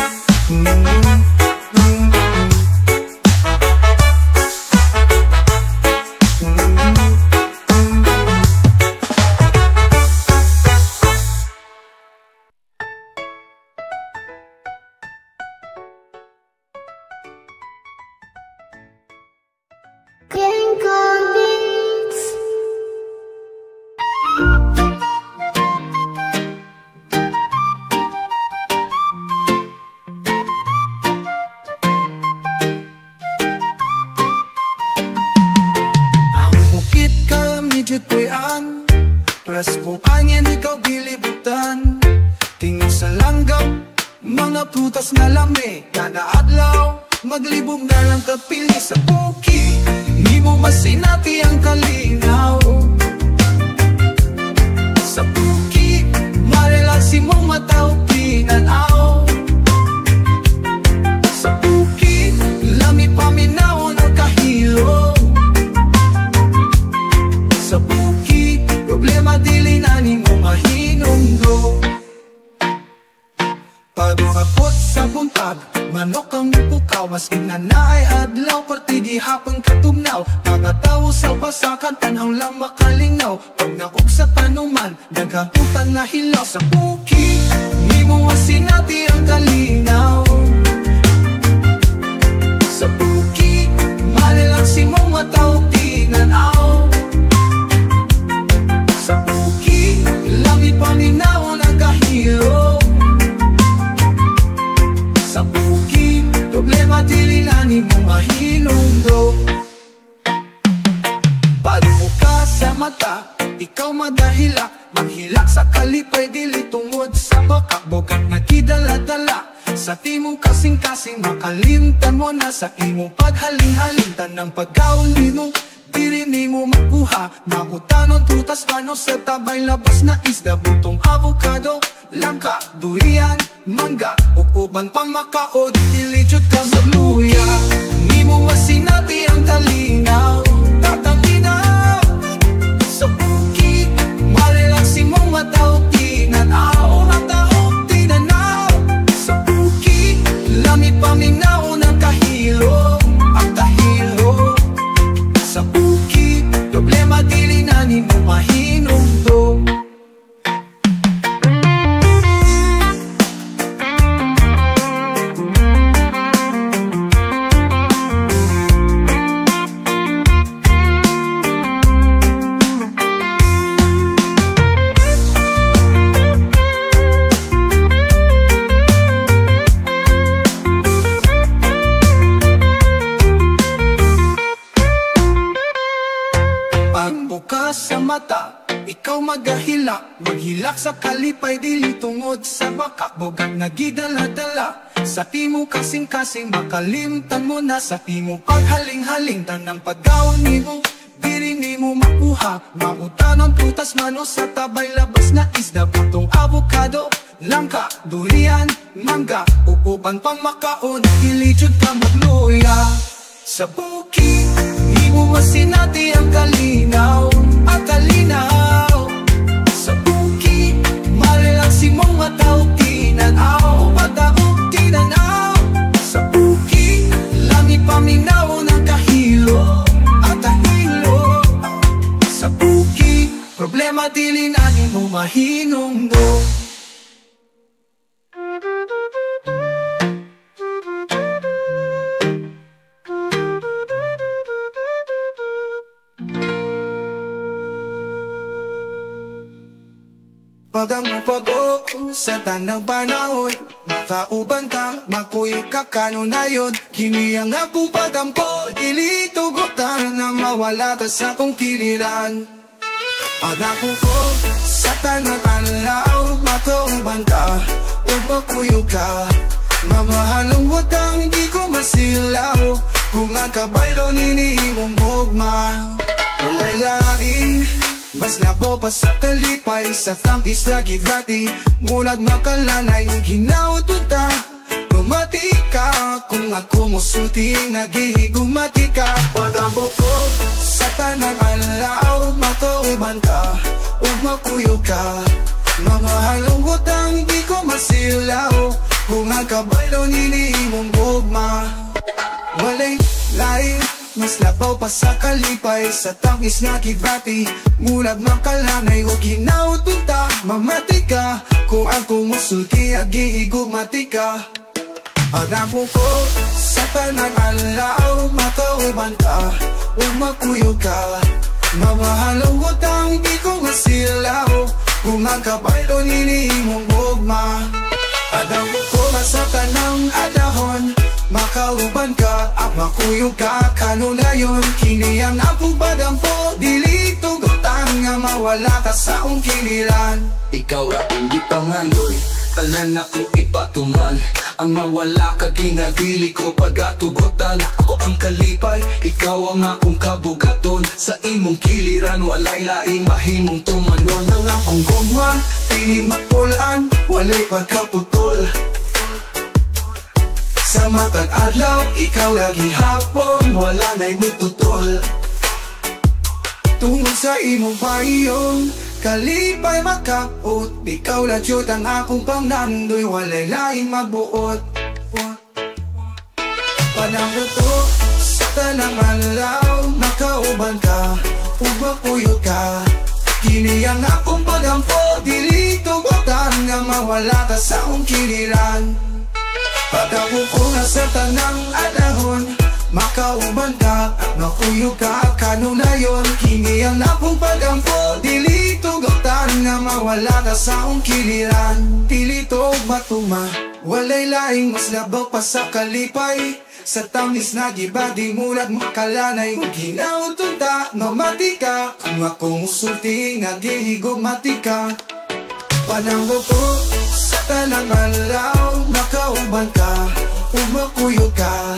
Pras kung anyan ikaw bilibutan, tingin sa langgam, mga prutas na lami. Kada adlaw, maglibog na lang kapili sa buki. Di mo masinati ang kalinaw. Sa buki, marelaksi mong mataw pinanaw. Sa buki, lami paminaw ng kahilo. Sa buki, problema dilinanin mo mahinunggo. Pagkapot sa buntag, manok ang pukaw, maski na naay adlaw, partidi hapang katugnaw. Mga tao sa basakan, tanang lang makalinaw. Pag nakog sa tanuman, naghakutan na hilaw. Sa buki, di mo masinati ang kalinaw. Sa buki, malalaksi mong mataw tinanaw. Sa buki, langit paminaw na kahiro. Sa buki, problema dilinanin mo mahinundo. Palumo ka sa mata, ikaw madahila. Manghilak sa kalipay, dili tungod sa bakak. Bogat na kidala-dala, sa timong kasing-kasing. Makalimtan mo na sa imong paghaling-halintan ng pagkaulino. Diri ni mo makuha, nakutanon tutas pano sa tabay labas na isda. Butong avocado, langka, durian, mangga, uban pang makaod, ilichot ka sa luya. Ni mo masinati ang talinaw, tatanginaw. Sa buki, marelaksi mong mataw tinanaw. Mataw tinanaw. Sa buki, lamit paminaw ng kahilo. Ang kahilo. Sa buki, problema dilinanin mo mahinungdo. ikaw maghila. Maghilak sa kalipay, dili tungod sa bakakbogag nagidala-dala. Sa timo kasing-kasing, makalimtan mo na. Sa timo paghaling-haling, tanang pagkaon nimo diri nimo makuha. Mautanon prutas, mano sa tabay, labas na isda, butong avocado, langka, durian, mangga, uban pang makaon, ilichod ka magluya. Sa bukid, di mo masinati ang kalinaw, ang kalinaw. Sa bukid, malalaksi mong mataw, tinanaw, mataw, tinanaw. Sa bukid, langit paminaw ng kahilo, at tahilo. Sa bukid, problema dili na mo mahinungdo. Pagdang mapago sa tanang panahon, makauban ka, makuy ka kanunayon. Kini ang akong pagdampo, dili tugutan na mawala ka sa kong kiliran. Pagdako ko sa tanang panlaw, makauban ka, o makuyo ka. Mamahalong watang hindi ko masilaw, kung ang kabaylo ninihimong bugma. Walay laing mas labo pa sa kalipay, sa tangkis lagi dati. Mulag makalanay, ginautunta. Gumati ka, kung ako musulti, nagihigumati ka. Pagdambo ko sa tanang alaw, makauban ka, o makuyo ka. Mga halunggot ang hindi ko masilaw, kung ang kabaylo ninihimong bugma. Walay laing mas labaw pa sa kalipay, sa tangis nga kibati. Mulag makalanay o ginautunta, mamati ka, kung ako musulti, agi-igumati ka. Pagdampo ko sa tanang alaw, makauban ka, o makuyo ka. Mamahalong utang di ko masilaw, kung ang kabaylo ninihimong bugma. Pagdampo ko sa tanang adahon, makauban ka, at makuyo ka, kanunayon. Kini ang akong pagdampo, dili tugutan nga mawala ka sa akong kinilan. Ikaw akong di pangandoy, tanan ako ipatuman. Ang mawala ka ginagili ko pagatugutan. Ako ang kalipay, ikaw ang akong kabugaton. Sa imong kiliran, walay laing mahimong tumanon. Ang akong gumwan, di mapulan, walay pagkaputol. Sa matag adlaw, ikaw lagi hapon, wala na'y mututol. Tungod sa imong pahiyong, kalipay makapot. Ikaw la jud ang akong pangnandoy, walay laing magbuot. Panahon to, sa tanang alaw, makauban ka, umakuyo ka. Kini ang akong pagdampo, dili tugutan nga mawala ka sa akong kiniran. Pagdako ko na sa tanang adahon, makauban ka, makuyo ka, kanunayon. Kini ang akong pagdampo, dili tugutan nga mawala ka sa akong kiliran. Dili to matuma, walay laing mas labaw pa sa kalipay. Sa tangis na gibadi, mulag makalanay, ginautunta, mamati ka. Kung ako musulti, nagihigumati ka. Pananggo ko sa tanang alaw, makauban ka, umakuyo ka.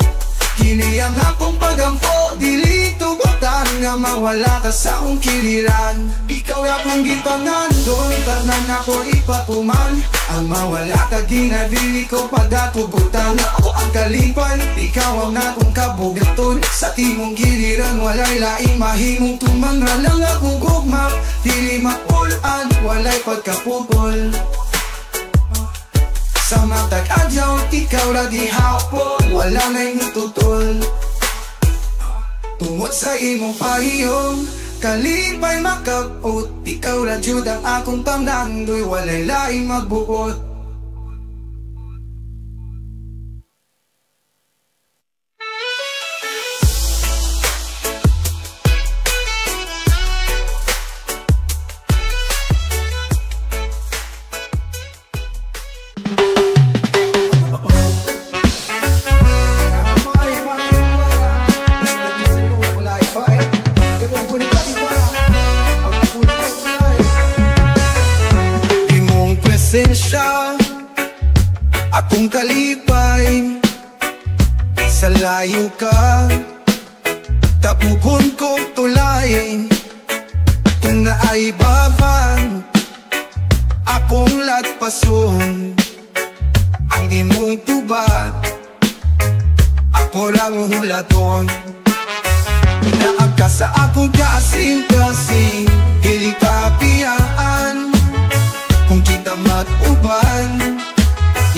Kini ang akong pagdampo, dili tugutan nga mawala ka sa akong kiliran. Ikaw akong gipangandoy, tanan ako ipatuman. Ang mawala ka ginabili ko pagatugutan. Ako ang kalipay, ikaw ang akong kabugaton. Sa timong giliran, walay laing mahimong tuman. Lang akong gugma, dili mapulan, walay pagkapupol. Sa matag adlaw, ikaw lagi hapon, wala na'y mututol. Tungod sa imong pahiyong, kalipay makapot. Ikaw la jud ang akong pangnandoy, walay laing magbuot. pasensya. Akong kalipay sa layo ka, tapugon ko tulay. Kung naay baban akong latpason, ang imong tubad ako lang hulaton. Naagka sa akong kasing-kasing, dili ka piyaan. Kung kita matuban,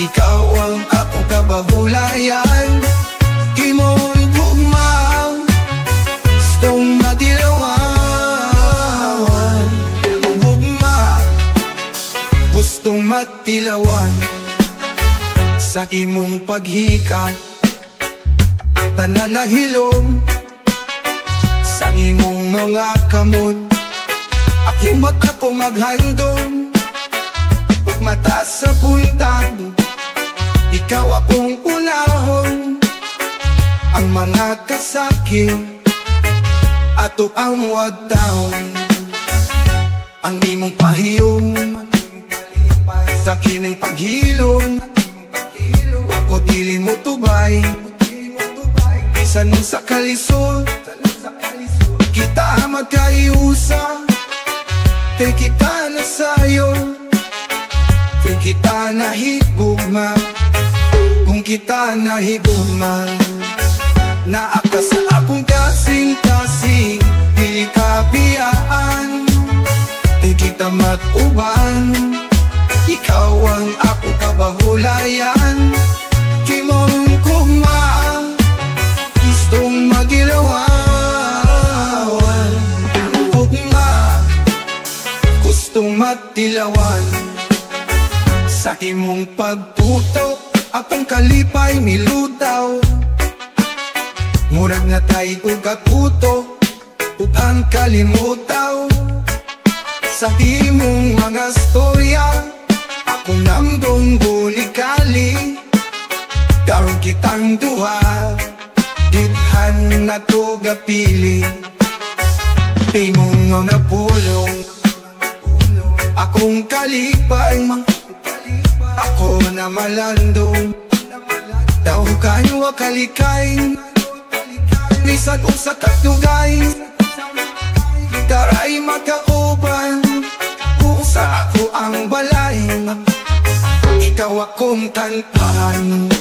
ikaw ang akong kabahulayan. Kimong bugmaw, gustong matilawan. Bugma, gustong matilawan. Sa imong paghikat, tanan na hilom. Sa imong mga kamot, aking mata ko maghandom. Pag mata sa puntang, ikaw akong unahon. Ang mga kasakit, ato ang wagtaon. Ang imong pahiyom, sa kining paghilom. Ako dili mo tubay, bisan sa kalisod. Kita magkaiusa, di kita na sayo, di kita na higugma. Kung kita na higugma, naaka sa akong kasing-kasing, di ka biyaan, di kita matuban. Ikaw ang akong kabahulayan. Kimong kumang, gustong magilawan. Gustong matilawan. Sa imong pagtutok, akong kalipay nilutaw. Murag na tayo kaputo, ug ang kalimutaw. Sa imong mga storya, ako namdong bulikali. Karon kitang duha, didhan na to gapili. Imong nga napulong, akong kalipay, ako na malandong. Daw kayo kalikay, lisad o sa katugay. Taray magkauban, usa ako ang balay. Ikaw akong tanpan.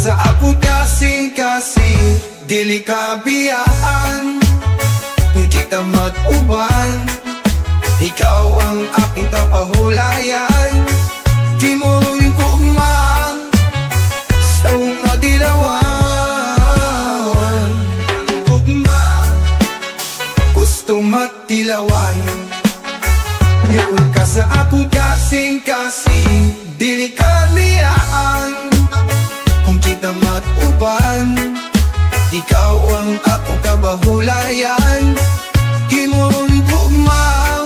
Sa akong kasing-kasing, dili ka biyaan, kung kita matuban. Ikaw ang aking kapahulayan. Di mo rin kumang, gustong matilawan. Gugma, gustong matilawan. Yun ka sa akong kasing-kasing, dili ka biyaan, kita matuban. Ikaw ang akong kabahulayan. Kimong bugmaw,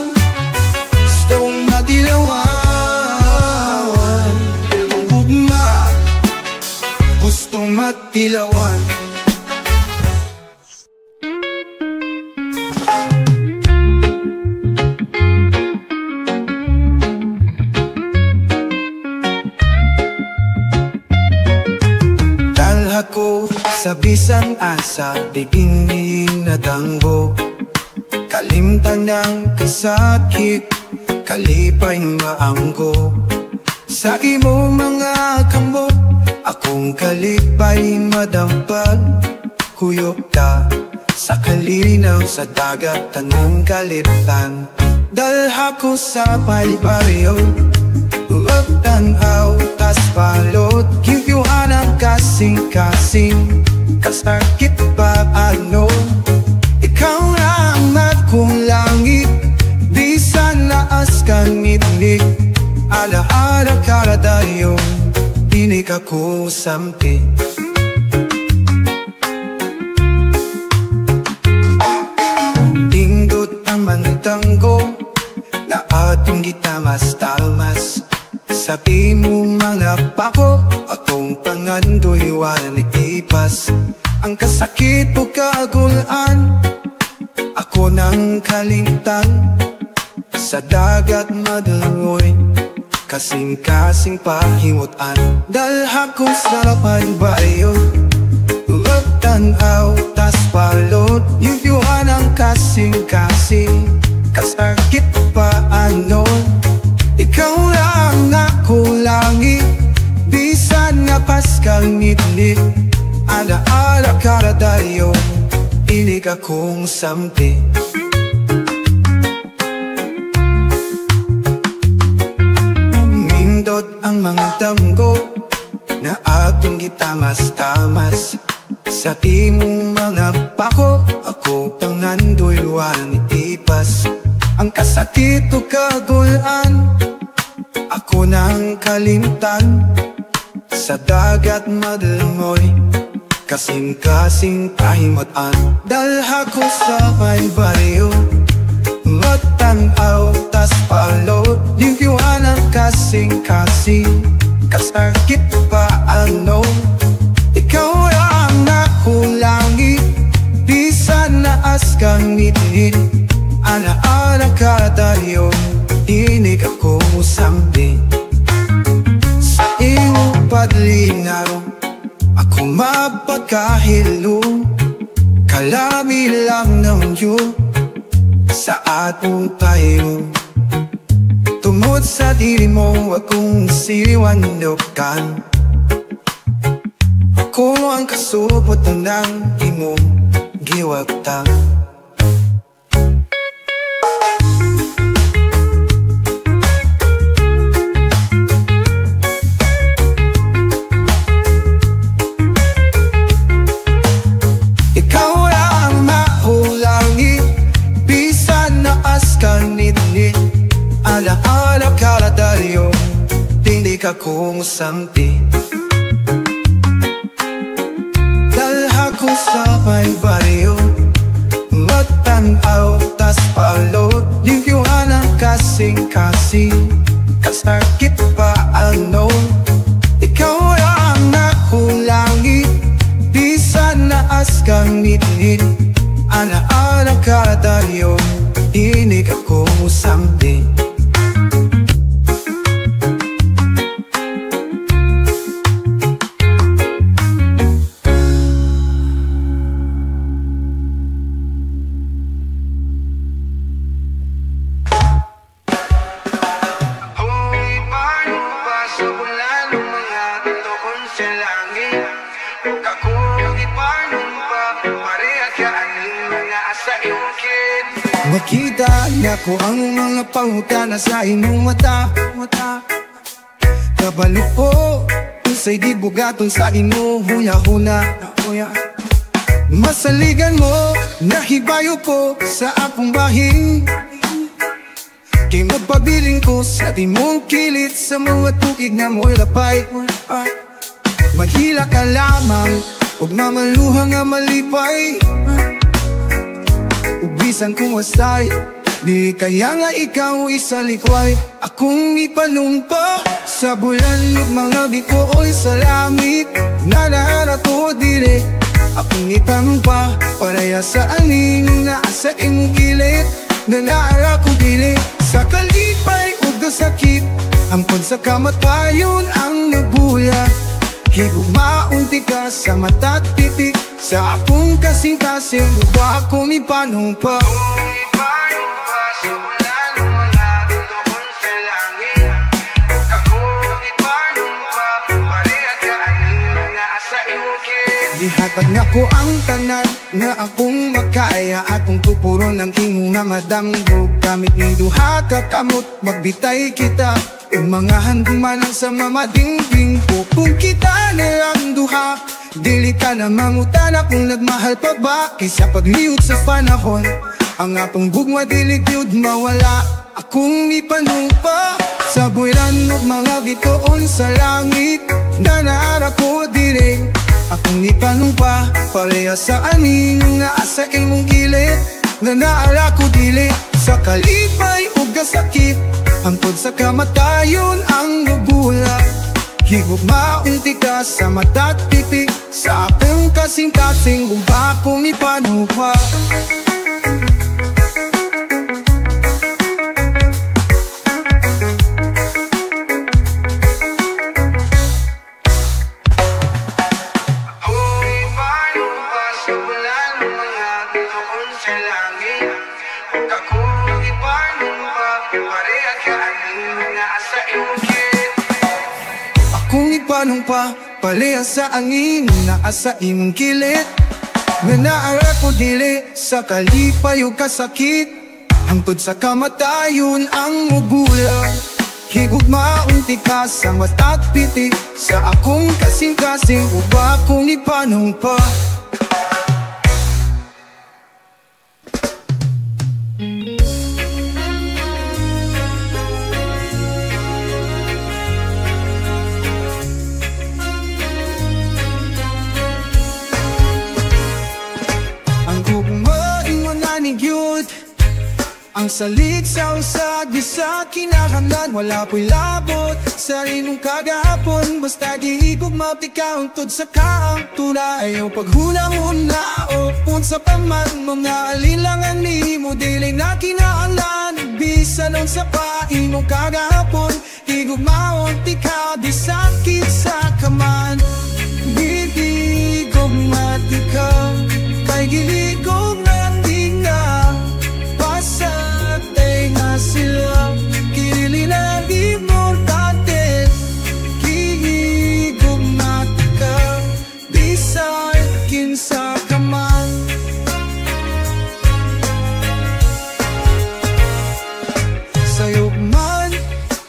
gustong matilawan. Bugma, gustong matilawan. Ako sa bisan asa, di pinadanggo. Kalimtan ng kasakit, kalipay maanggo. Sa imo mga kamot, akong kalipay madampag. Kuyog ka sa kalinaw, sa dagat tanong kalitan. Dalha ko sa palibaryo, tanaw, tas palot. Givyuhan ang kasing-kasing, kasakit pa ano. Ikaw lang at kong langit, di sana askan mitnik. Ala-ala karadayon, dinig ako sampi. pangandoy wala ipas. Ang kasakit o kagulan, ako nang kalimtan. Sa dagat madaloy, kasing-kasing pahimutan. Dalha ko sa pagbayo, tanaw tas palod. Yugyuhan ang kasing-kasing, kasakit pa ano. Ikaw lang ako langit, bisan nga paskal ngitlit. Ala-ala karadayo, ilig akong sampi. Mindot ang mga damgo na atong gitamas-tamas. Sa timong mga pako, ako pangandoy luwan itipas. Ang kasakit o kagulan, ako nang kalimtan. Sa dagat madalmoy, kasing-kasing pahimutan. Dalha ko sa may baryo, matanaw tas palod. Yugyuhan ang kasing-kasing, kasakit pa ano. Ikaw lang ako langit, bisan na askang ngitngit. Ala-ala karadayo, inig ako sambi. Sa iyong padlinaw, ako mapagkahilo. Kalami lang ng Diyos sa atong tayo. Tumod sa diri mo, akong siwandokan. Ako ang kasupot ng imong giwagtang. Ala-ala karadayo, hindi ka kong sampi. Dalha ko sa may baryo, matanaw tas palod. Yugyuhan ang kasing-kasing, kasakit pa ano. Ikaw lang ako langit, bisan na askang ngitngit. Ala-ala karadayo, inig ako sampi. Makita niya ko ang mga pangutana sa inyong mata. Kabalo ko, usay di bugaton sa inyong huna-huna. Masaligan mo, nahibayo ko sa akong bahin. Kay magpabiling ko sa timong kilit, sa mga tukig na mo'y lapay. Maghila ka lamang, huwag mamaluha nga malipay. Ubisan kong wasay, di kaya nga ikaw isalikway. Akong ipanumpa sa bulan ug mga biko'y sa langit. Nanahara ko dire, akong ipanumpa paraya sa aning na sa imong kilit. Nanahara ko dire, sa kalipay ug sakit, ampon sa kamatayon ang nabuya. Higumaunti ka sa mata't titik, sa akong kasing-kasing lupa akong ipanumpa. Sa bulan ng mga doon sa langit, akong ipanumpa pareha ka aning mga sa imong kilit. Dihatag na ko ang tanan na akong makaya, akong tupuro ng king mga damgo. Gamit ng duha ka kamot, magbitay kita. Yung mga handuman ang sa mamadingding ko. Kung kita nilang duha, dili ka na mangutana kung nagmahal pa ba. Kaysa pagliwag sa panahon, ang atong gugma diligid mawala. Akong ipanumpa sa bulan ug mga bitoon sa langit. Nanahara ko dire, akong ipanumpa pareha sa aning nga asa imong kilit. Nanahara ko dili sa kalipay ug sakit, hangtod sa kamatayon ang nabula. Higugmaon ti ka sa mata't pipi, sa aking kasing-kasing uba kong ipanuha. Akong ipanong pa, paliha sa angin, naa sa imong kilit. Nga naara ko dili, sa kalipayo kasakit, hangtod sa kamatayon ang mugula. Higugmaon ti ka sa mata't piti, sa akong kasing-kasing uba kong ipanong pa. Ang salig sa usag di sa kinahanglan, wala po'y labot sa inong kagahapon. Basta gihigugma ti ka untod sa kaang tunay o paghunahuna o punsa pa man. Mga alilangan ni mo dili na kinahanglan, bisan nun sa paimong kagahapon. Higugmaon ti ka di sakit sa kaman. Gihigugma ti ka kay giligog na di nga pasatay nga sila, kilili na importante. Gihigugma ti ka bisan kinsa ka man. Sa'yo man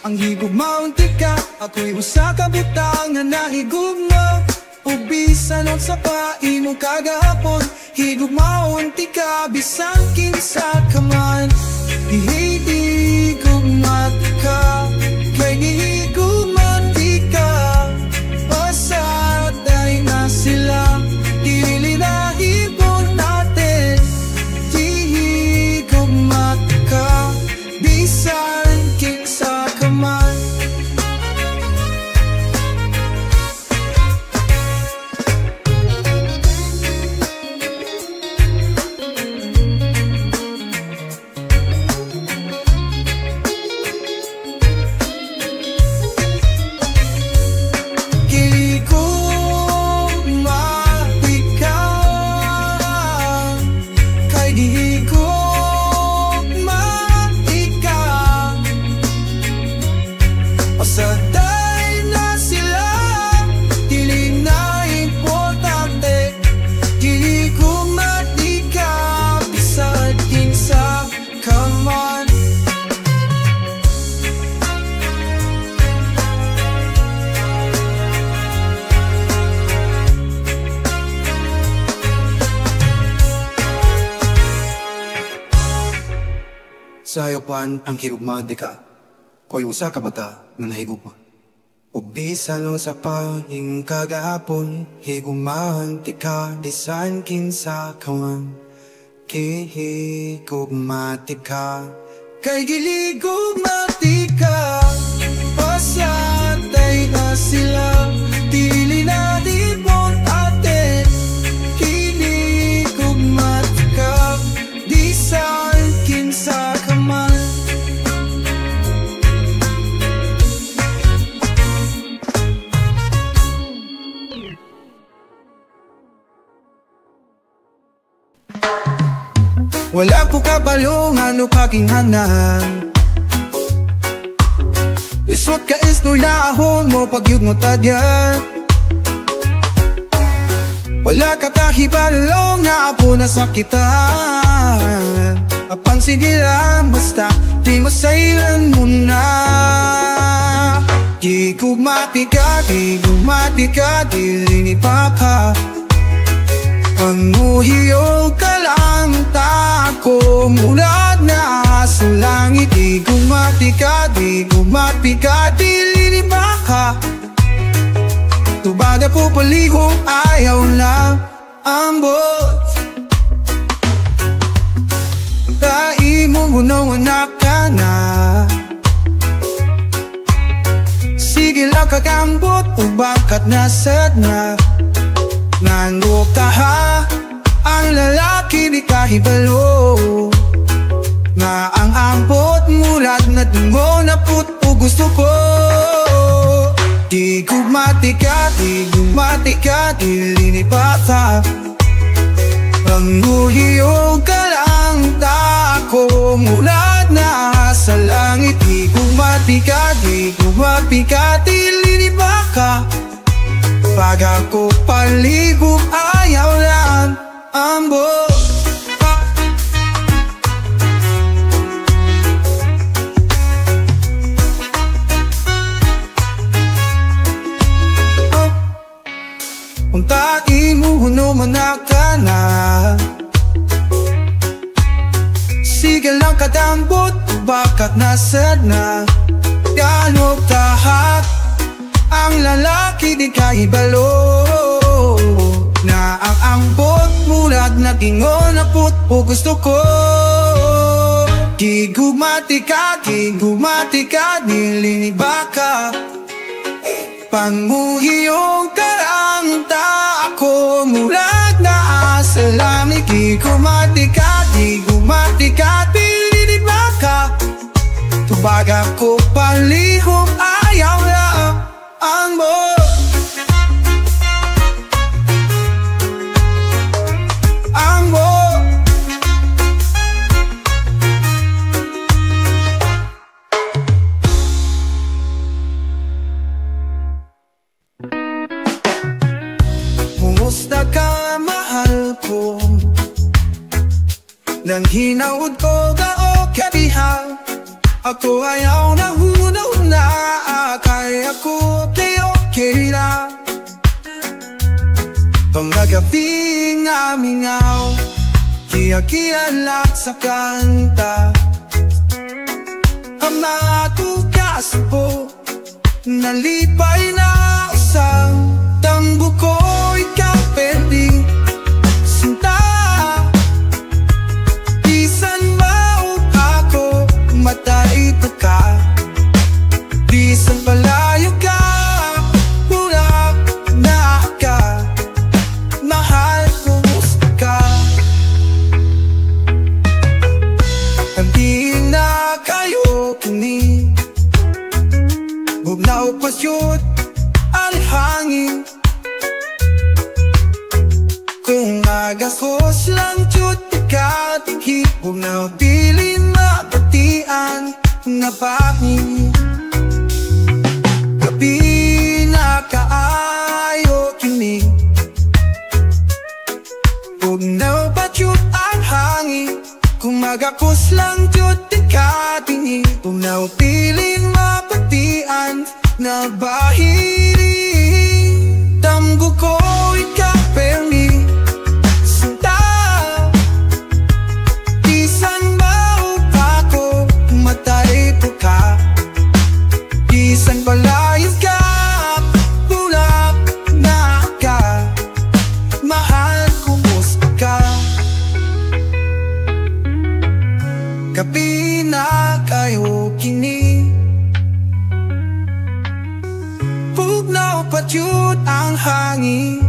ang higugmaon ti ka, ako'y usa ka butang na nahigugma. O bisan nun sa paimong kagahapon, higugmaon ti ka bisan kinsa ka man. Higugma ti ka kay gihigugma ti ka pasatay na sila, dili na importante. Higugma ti ka bisan kinsa ka man. Sa'yo pan ang higugma di ka, ko'y usa ka bata na nahigugma. O bisan nun sa paing kagahapon, higugmahan ti ka bisan kinsa ka man. Gihigugma ti ka kay giligugma ti ka pasatay na sila, dili na importante. Giligugma ti ka bisan kinsa ka man. Wala po kabalong ano kakinghanan, isot ka isnulahon mo pagyug mo tadyan. Wala ka kahibalong na po nasakitan, mapansin nila basta di masailan mo na. Gigugmati ka, dili ni Papa. Panguhiyo ka lang tako mula na sa langit. Gigugmati ka, dili ni Papa. Tubada po paligong ayaw lang ambot. Kai mo gunong anak ka na, sige Sige lang kakambot o bakit nasad na nando ka ha. Ang lalaki di kahibalo nga ang ambot mulat na tungo na put o gusto ko. Di gumati ka, dili pa ta panguhiyog ka lang ta ako mulat na sa langit. Di gumati ka, dili pa ka. Pag ako paligog ayaw lang ambot. Unta imuhuno manaka na sige lang kadambot bakat nasad na dialog tahat. Ang lalaki di kahibalo na ang ambot mulat na tingon na put o gusto ko. Di gumati ka, dili baka panguhiyong karang ta ako mulat na sa langit. Di gumati ka, dili baka. Tubag ako palihog ayaw lang ang mo. Ang mo. Kumusta ka mahal ko? Nang hinaud ko ka o kabiha, ako ayaw na huna kaya ko okay na. Pangagabing amingaw kiyakialat sa kanta. Ang mga tugas po nalipay na usang tambo ko ikaw pending sinta. Bisan maog ako matay ka, bisan palayo ka pulak na ka. Mahal ko gusto ka. Hindi na kayo kini bugnaw pasyot alhangin. Kung agasos lang chut ikatinghi bugnaw dili mapatian nga pangin. Gabi na kaayo kini bugnaw pasyot alhangin. Kung magakos lang chut ikatinghi bugnaw dili mapatian na bahiri. Tamgo ko ikaperni sinta. Bisan maog ako matay po ka, bisan palayo ka pulak na ka. Mahal ko gusto ka. Gabi na kayo kini bugnaw patyut ang hangin.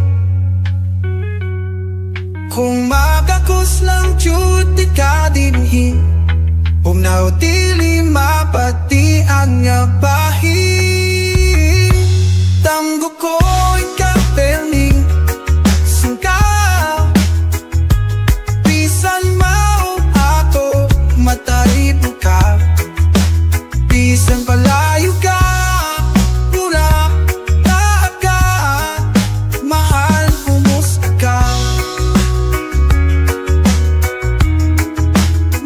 Kung magakos lang chut ikadinhi bugnaw dili mapatian nga bahin. Tamgo ko ikaperning singka. Bisan maog ako matay po ka, bisan palayo ka pulak na ka. Mahal ko gusto ka.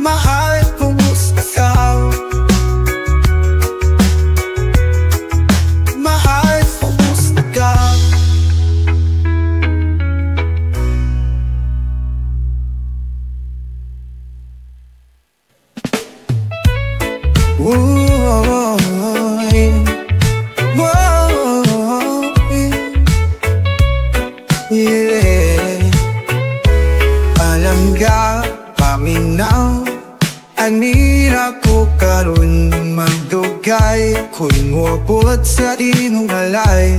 Mahal ko gusto ka. Mahal ko gusto ka. Yeah. Alam ka, paminaw, anira ko karon magdug ligay ko'y ngupot sa imong alay.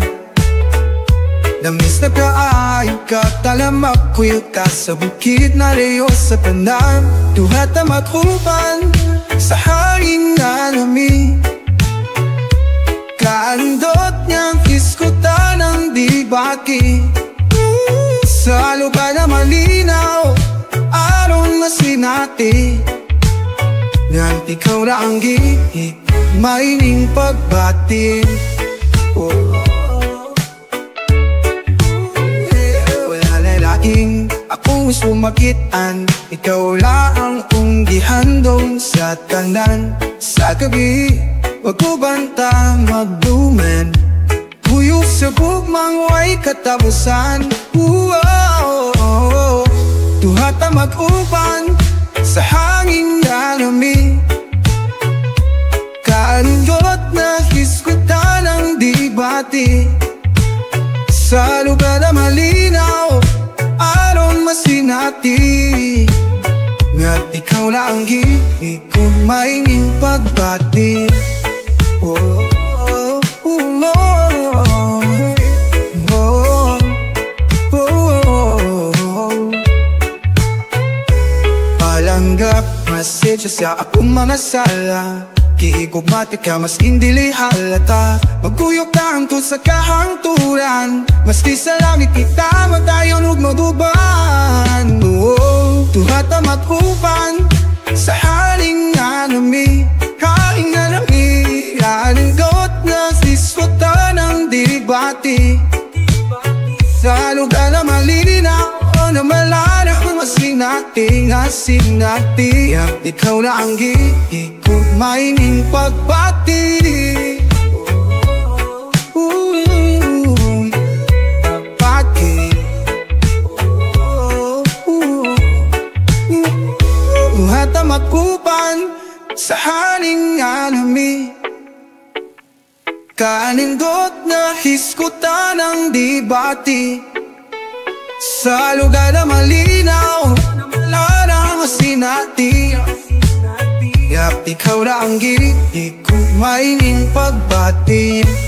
Namis na kaayo ka, talamak ko'y ka sa bukid na reyo sa panam. Duha ta maghuban sa hangin na nami. Kaandot niyang iskutan ng dibaki. Sa lugar na malinaw, aron masinati. Nang ikaw na ang maining pagbati. Wala lalaking akong sumakitan, ikaw lang ang gihandong sa tanan. Sa gabi, wag ko banta magduman, huyog sa bugmang way katapusan. Duha ta mag-uban sa hangin na nami. Kaandot na hiskutan ng dibati. Sa lugar na malinaw, aron masinati. Nga't ikaw lang maining pagbati. Palanggap message sa akong mga sala. Kiigugmati ka mas indili halata. Magkuyok taang to sa kahangturan, maski sa langit kita matayon ug maduban. Duha ta mag-uban sa haling nga nami. Haling nga nami, alinggot na siskutan ng dibati. Sa lugar na malinaw na malala kung masinati, asinati. Ikaw na ang maining pagbati. Pagbati. Duha ta mag-uban sa haling nga nami. Kaanindot na hiskutan ng dibati. Sa lugar na malinaw, larang masinati. Ikaw na ang maining pagbati. Pagbati.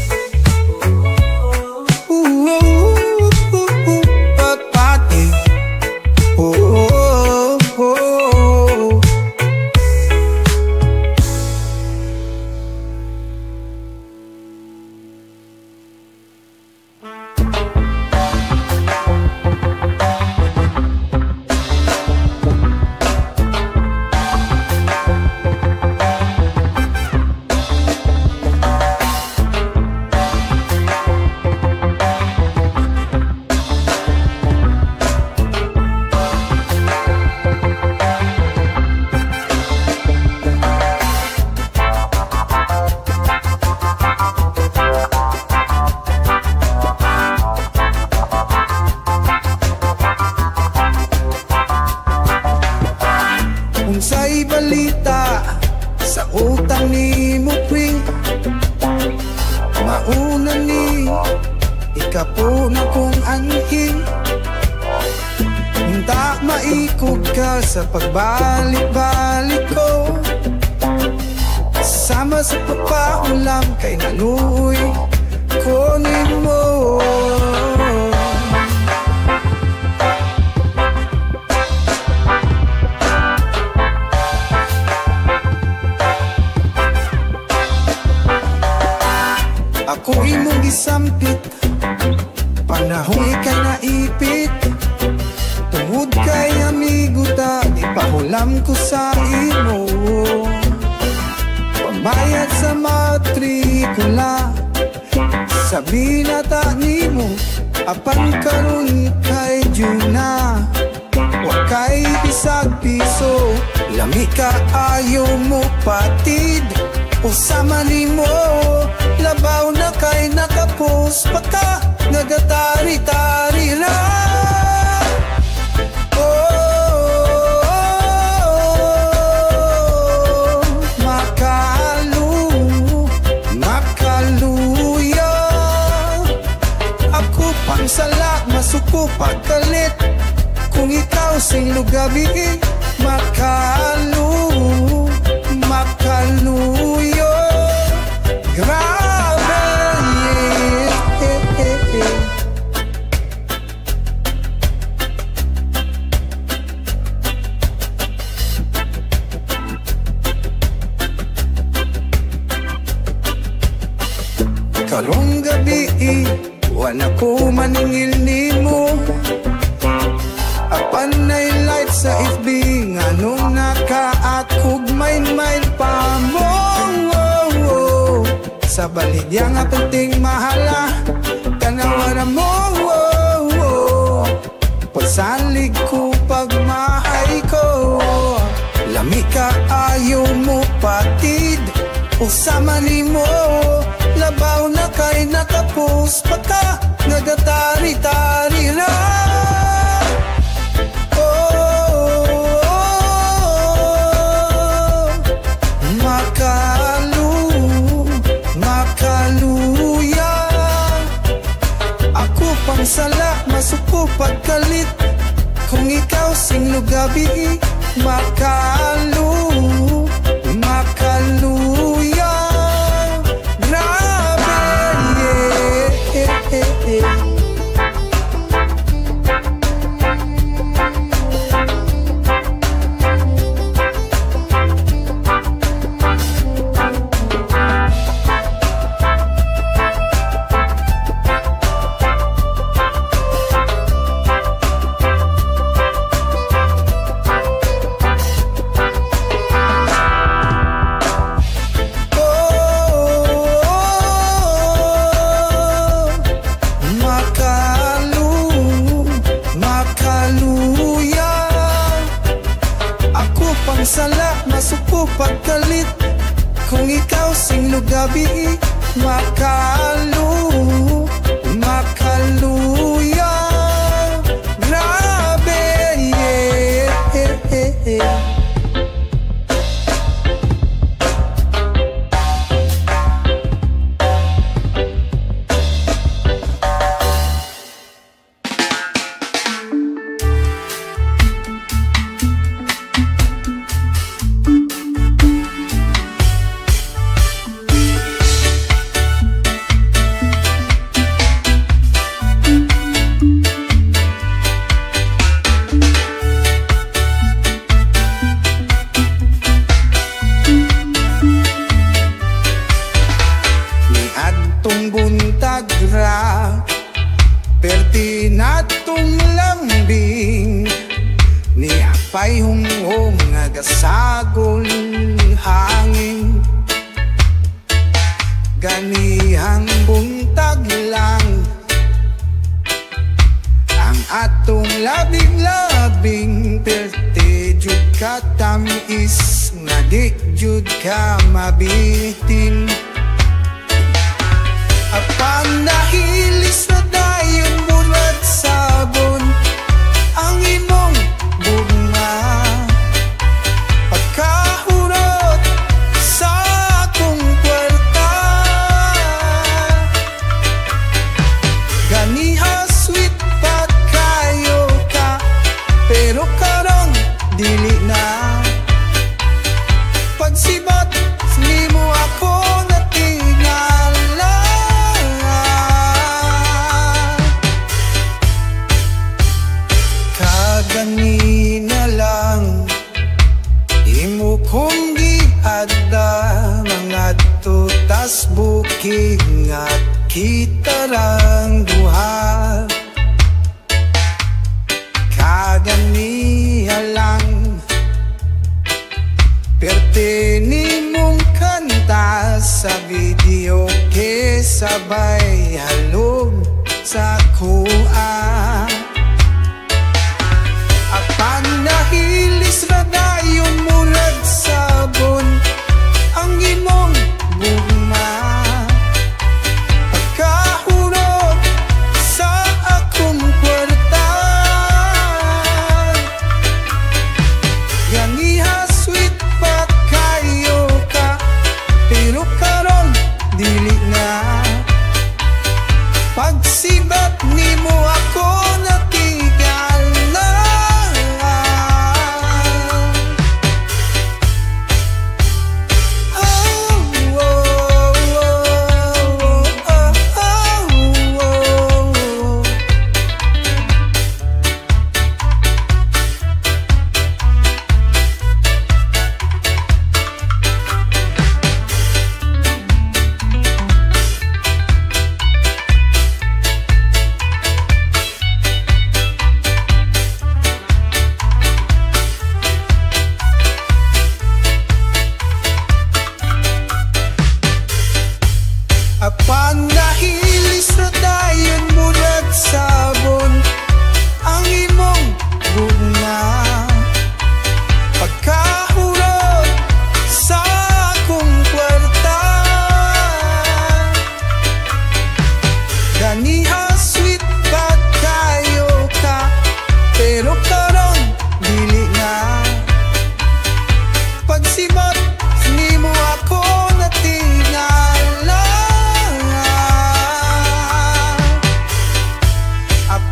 Unsay balita sa utang ni Mupring? Mauna ni ikapo na kong anking. Hinta maikog ka sa pagbalik-balik ko. Sama sa papaulam kay naluoy kunin mo. Ako imong gisampit, panahon ikay naipit. Tungod kay amigo ta, di pahulam ko sa imo. Pambayad sa matrikula, sabi na ta nimo. Apan karon kay Juna, wa kay bisag piso. Lami ka ayaw mo patid, usama nimo. Labaw na kay nakapos pa ka, nagatari-tari ra. Makaluya. Ako pang sala, masuko pagkalit. Kung ikaw sing lugabi, makaluya. Grabe, karong gabi, wala ko maningil nimo. Apan na'y light sa FB, nganong nakaakog main-main pa mo. Sa baligya nga penting mahala, kanawara mo. Pasalig ko pagmahay ko, lami ka ayaw mo patid. Usama ni mo, labaw na kay nakapos pa ka, nagatari-tari na. Sala, masuko pagkalit. Kung ikaw singlo gabi, makaluya. Grabe, sala, masuko pagkalit. Kung ikaw singlo gabi, makaluya. Grabe, perti natong lambing ni apay hungong agasagol hangin. Ganihang buntag lang ang atong labing-labing, perti jud ka tamis, nga di jud ka mabitin. Apan nahilis na dayon murag sabon ang imong bugma, pagkahurot sa akong kwarta. Ganiha sweet pa kayo ka, pero karong dili na. Pagsibat ni mo ako natingala, kaganina lang imo kong giadda, mga tutas bukid at kita rang duha. Kaganiha lang perte ni mong kanta sa video, ke sabay halog sa kuha. Apan nahilis na dayon murag sabon ang imong bugma, pagkahurot sa akong kwarta. Ganiha sweet pa kayo ka, pero karon dili na.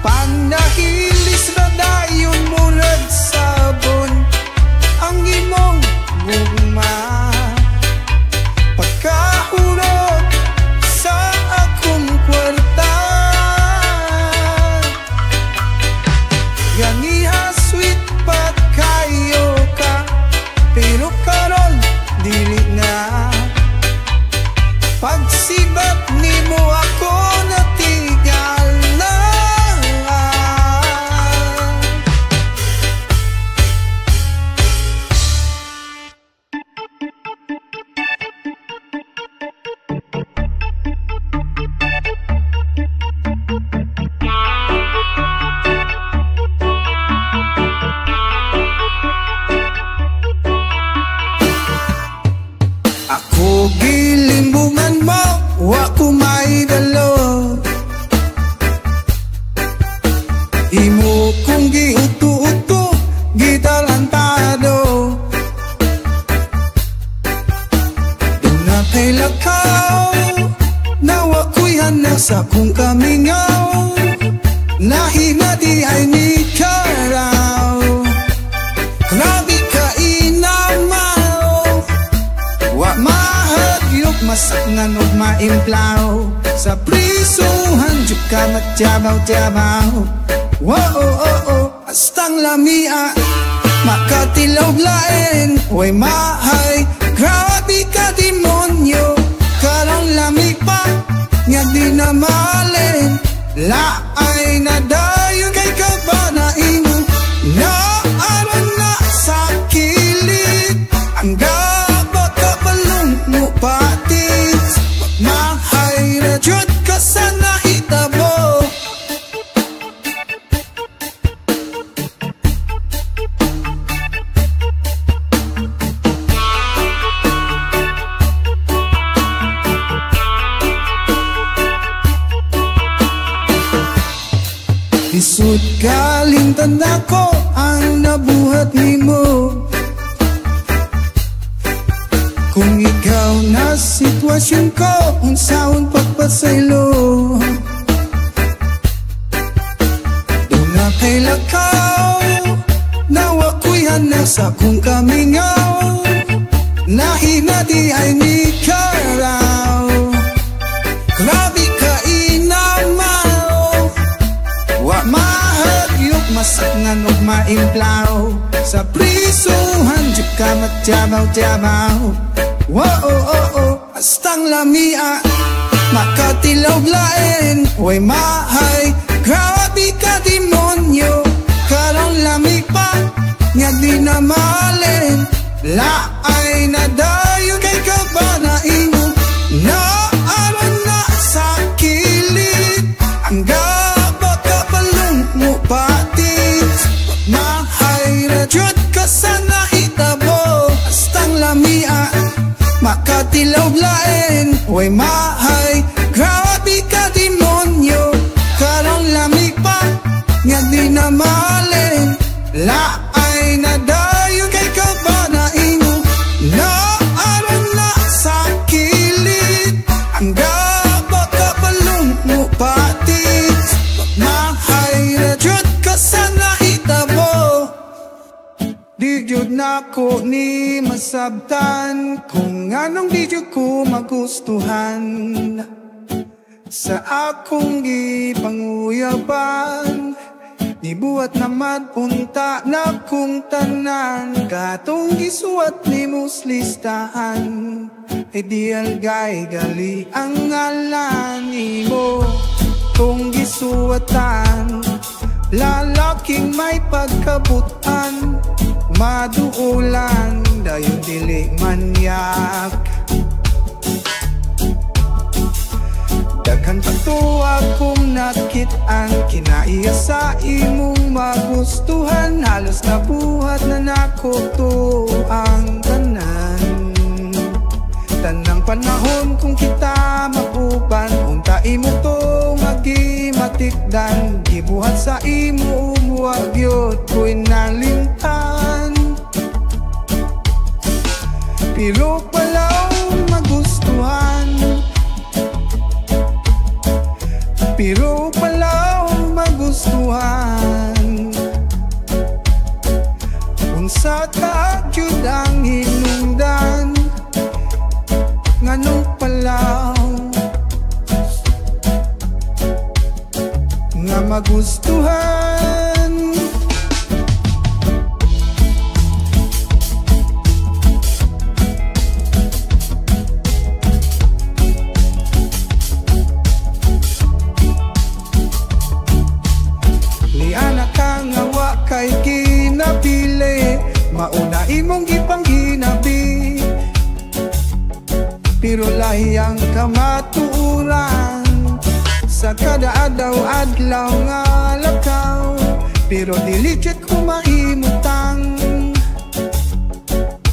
Panahilis na dayon murag sabon ang imong gugma. Pagkahurot sa akong kwarta, ganiha sweet pa kayo ka, pero karon dili na. Pagsibat nimo ako natigal na. Ako gilimbungan mo, wa ko may dalo. Imo kong giuto-uto, gitalantado. Una kay lakaw, nawa ko'y hanap sa kong kamingaw. Nahimadi ay ni karaw, grabe ka inamaw. Wa mahagyok masakngan o maimplaw, sa prisuhan juk ka matyabaw-tyabaw. Astang lamia makatilog lain, way mahay grabe ka demonyo. Karong lami pa nga di na malin, laay na dayon kay kabanain mo. Naaron na sa kilid ang mo patis, mahay na jud ka sa nahitabo. Isud kalimtan ako ang nabuhat nimo. Kung ikaw na sitwasyon ko, unsaon pagpasaylo. Doon na kay lakaw, nawa ko'y hanap sa kong kamingaw. Nahinadi ay ni karaw, grabe ka inamaw. Wa mahagyok masakngan o maimplaw, sa prisuhan juk ka matyabaw-tyabaw. Astang lamia makatilog lain, way mahay grabe ka demonyo. Karong lami pa nga di na malin, laay na dayon kay kabanain mo. Naaron na sa kilid ang gabakabalong mo patis, mahay na jud ka sa nahitabo. Astang lamia makatilog lain, way mahay grabe ka demonyo. Karong lami pa nga di na malin, laay na dayon kay kabanain mo. Naaron na sa kilid ang gabakabalong mo patis, mahay na jud ka sa nahitabo. Di jud nako ni masabtan kung anong di jud ko magustuhan sa akong gipanguyaban. Nibuhat na madpunta na kung tanan, katong gisuwat ni muslistahan. Ideal guy gali ang ngalan mo kung gisuwatan. Lalaking may pagkabutan, maduulan, dayon dili manyak. Daghan pa to akong nakit-an, kinaiya sa imong magustuhan. Halos nabuhat na nako to ang tanan. Tanang panahon kung kita maguban, unta imo to magimatikdan. Gibuhat sa imo umuwag yun ko'y nalimtan. Pero palaw magustuhan, pero palaw magustuhan. magustuhan. Liana kang awa kay kinapili, mauna imong gipanghinabi, pero lahiyang kamatuuran sa kada adlaw-adlaw nga lakaw. Pero dili jet ko mahimutang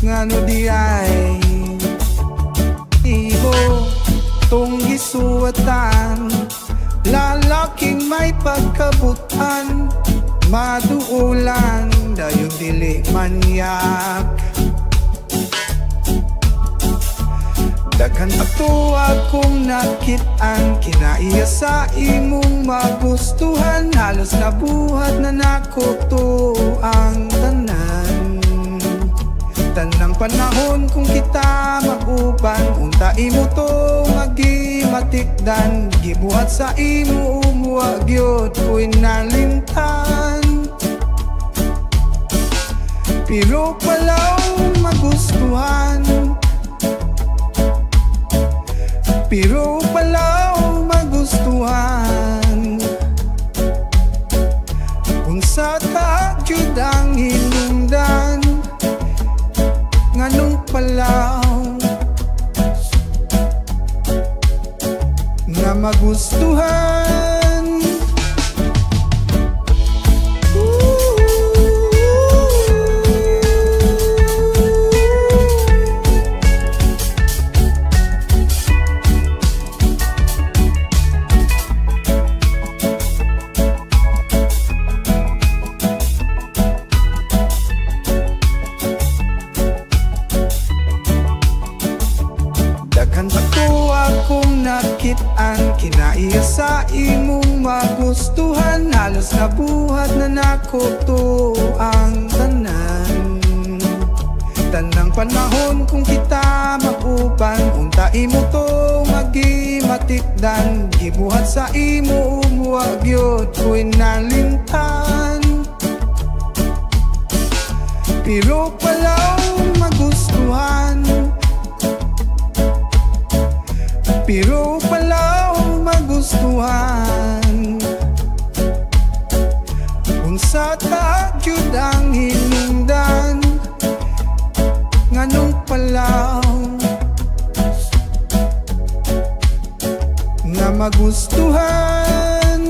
ngano di ay ibo tong gisuwatan. Lalaking may pagkabutan, maduulan, dayon dili manyak. Daghan ato akong nakit-an, kinaiya sa imong magustuhan. Halos nabuhat na nako to ang tanan. Tanang panahon kung kita mauban, unta imo to magimatikdan. Gibuhat sa imo umuwag yun ko'y nalimtan. Pero palaw magustuhan, pero palaw magustuhan. Unsa ka jud ang hinungdan, nganong palaw nga magustuhan. Kinaiya sa imong magustuhan, halos nabuhat na nako to ang tanan. Tanang panahon kung kita mag-uban, unta imo to magimatikdan. Gibuhat sa imo umuwag yun ko'y nalimtan. Pero palaw magustuhan, pero palaw magustuhan. Unsa ta jud ang hinungdan, nganong palaw nga magustuhan.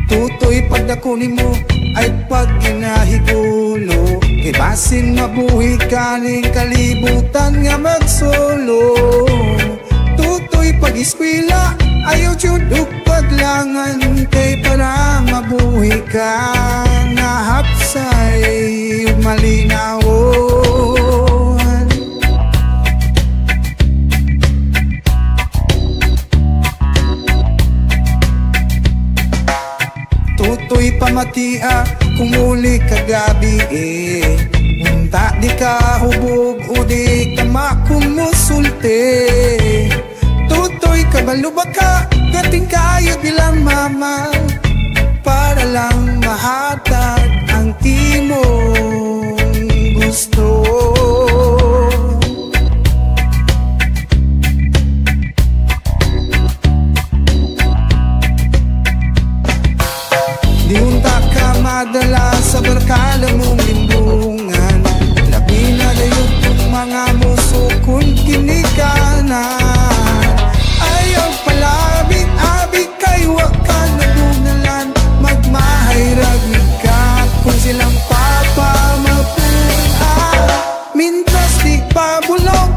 Tutoy pagdako nimo ay pag ginahigulo. Basin mabuhi kaning kalibutan nga magsulong. Tutoy pag-eskwela, ayaw jud ug paglangan. Kay para mabuhi ka nga hapsay ug malinawon. Tutoy pamatia kung muli kagabi unta di ka hubog o di ka makumusulti. Tutoy kabalo ba ka gating kayo bilang mama para lang mahatag ang imong gusto. Di unta ka madala sa barkada mong limbungan. Labi na dayog kung mga muso kung kinikanan. Ayaw palabing-abig kay wakan nagunalan. Magmahayragig ka kung silang papamapunan. Mintras di pabulok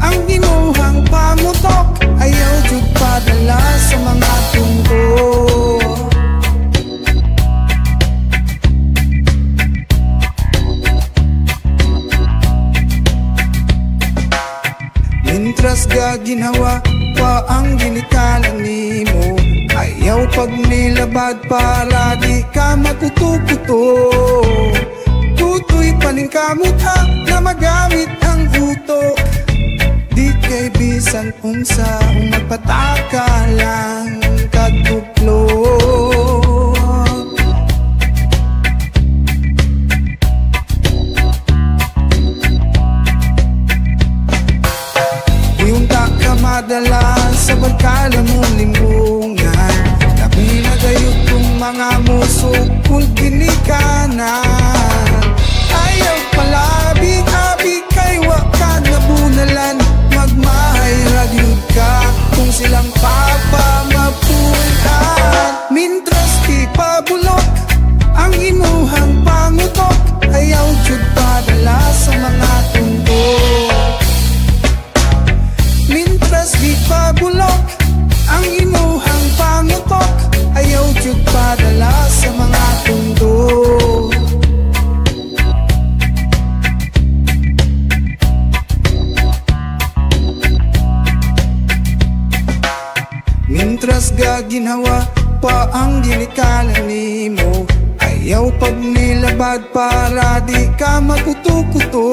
ang ginuhang pamutok. Ayaw jud padala sa mga tungko. Mintras gaginawa pa ang ginikalan nimo. Ayaw pag nilabad para di ka makutukuto. Tutoy paning kamutha na magamit ang utok. Di kay bisan unsa magpataka lang kaduklo. Madala sa barkada mong limbungan. Labi na gayud kung mga muso kung ginikanan. Ayaw palabing-abig kay wakan nabunalan. Magmahayragig ka kung silang papamapunan. Mintras di pabulok ang imuhang pangutok. Ayaw jud padala sa mga tungkol. Mintras di pabulok ang imuhang pangutok. Ayaw jud padala sa mga tundo. Mintras gaginhawa pa ang ginikalan nimo. Ayaw pag nilabad para di ka makutukuto.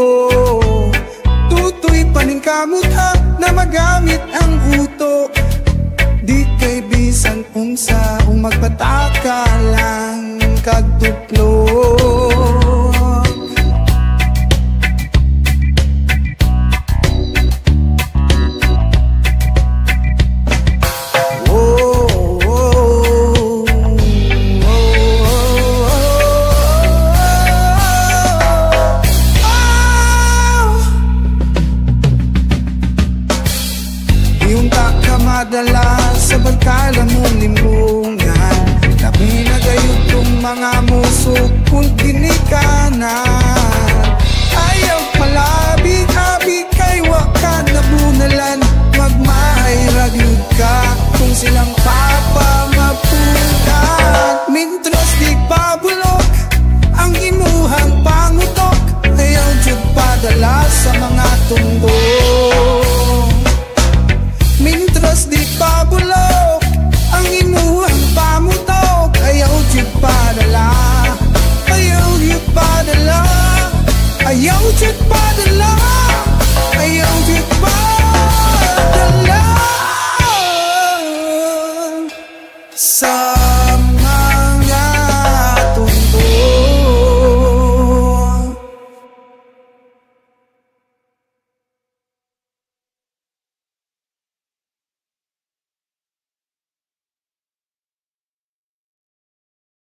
Tutoy paning kamutha na magamit ang utok. Di kay bisan unsa magpataka lang kadtuplo.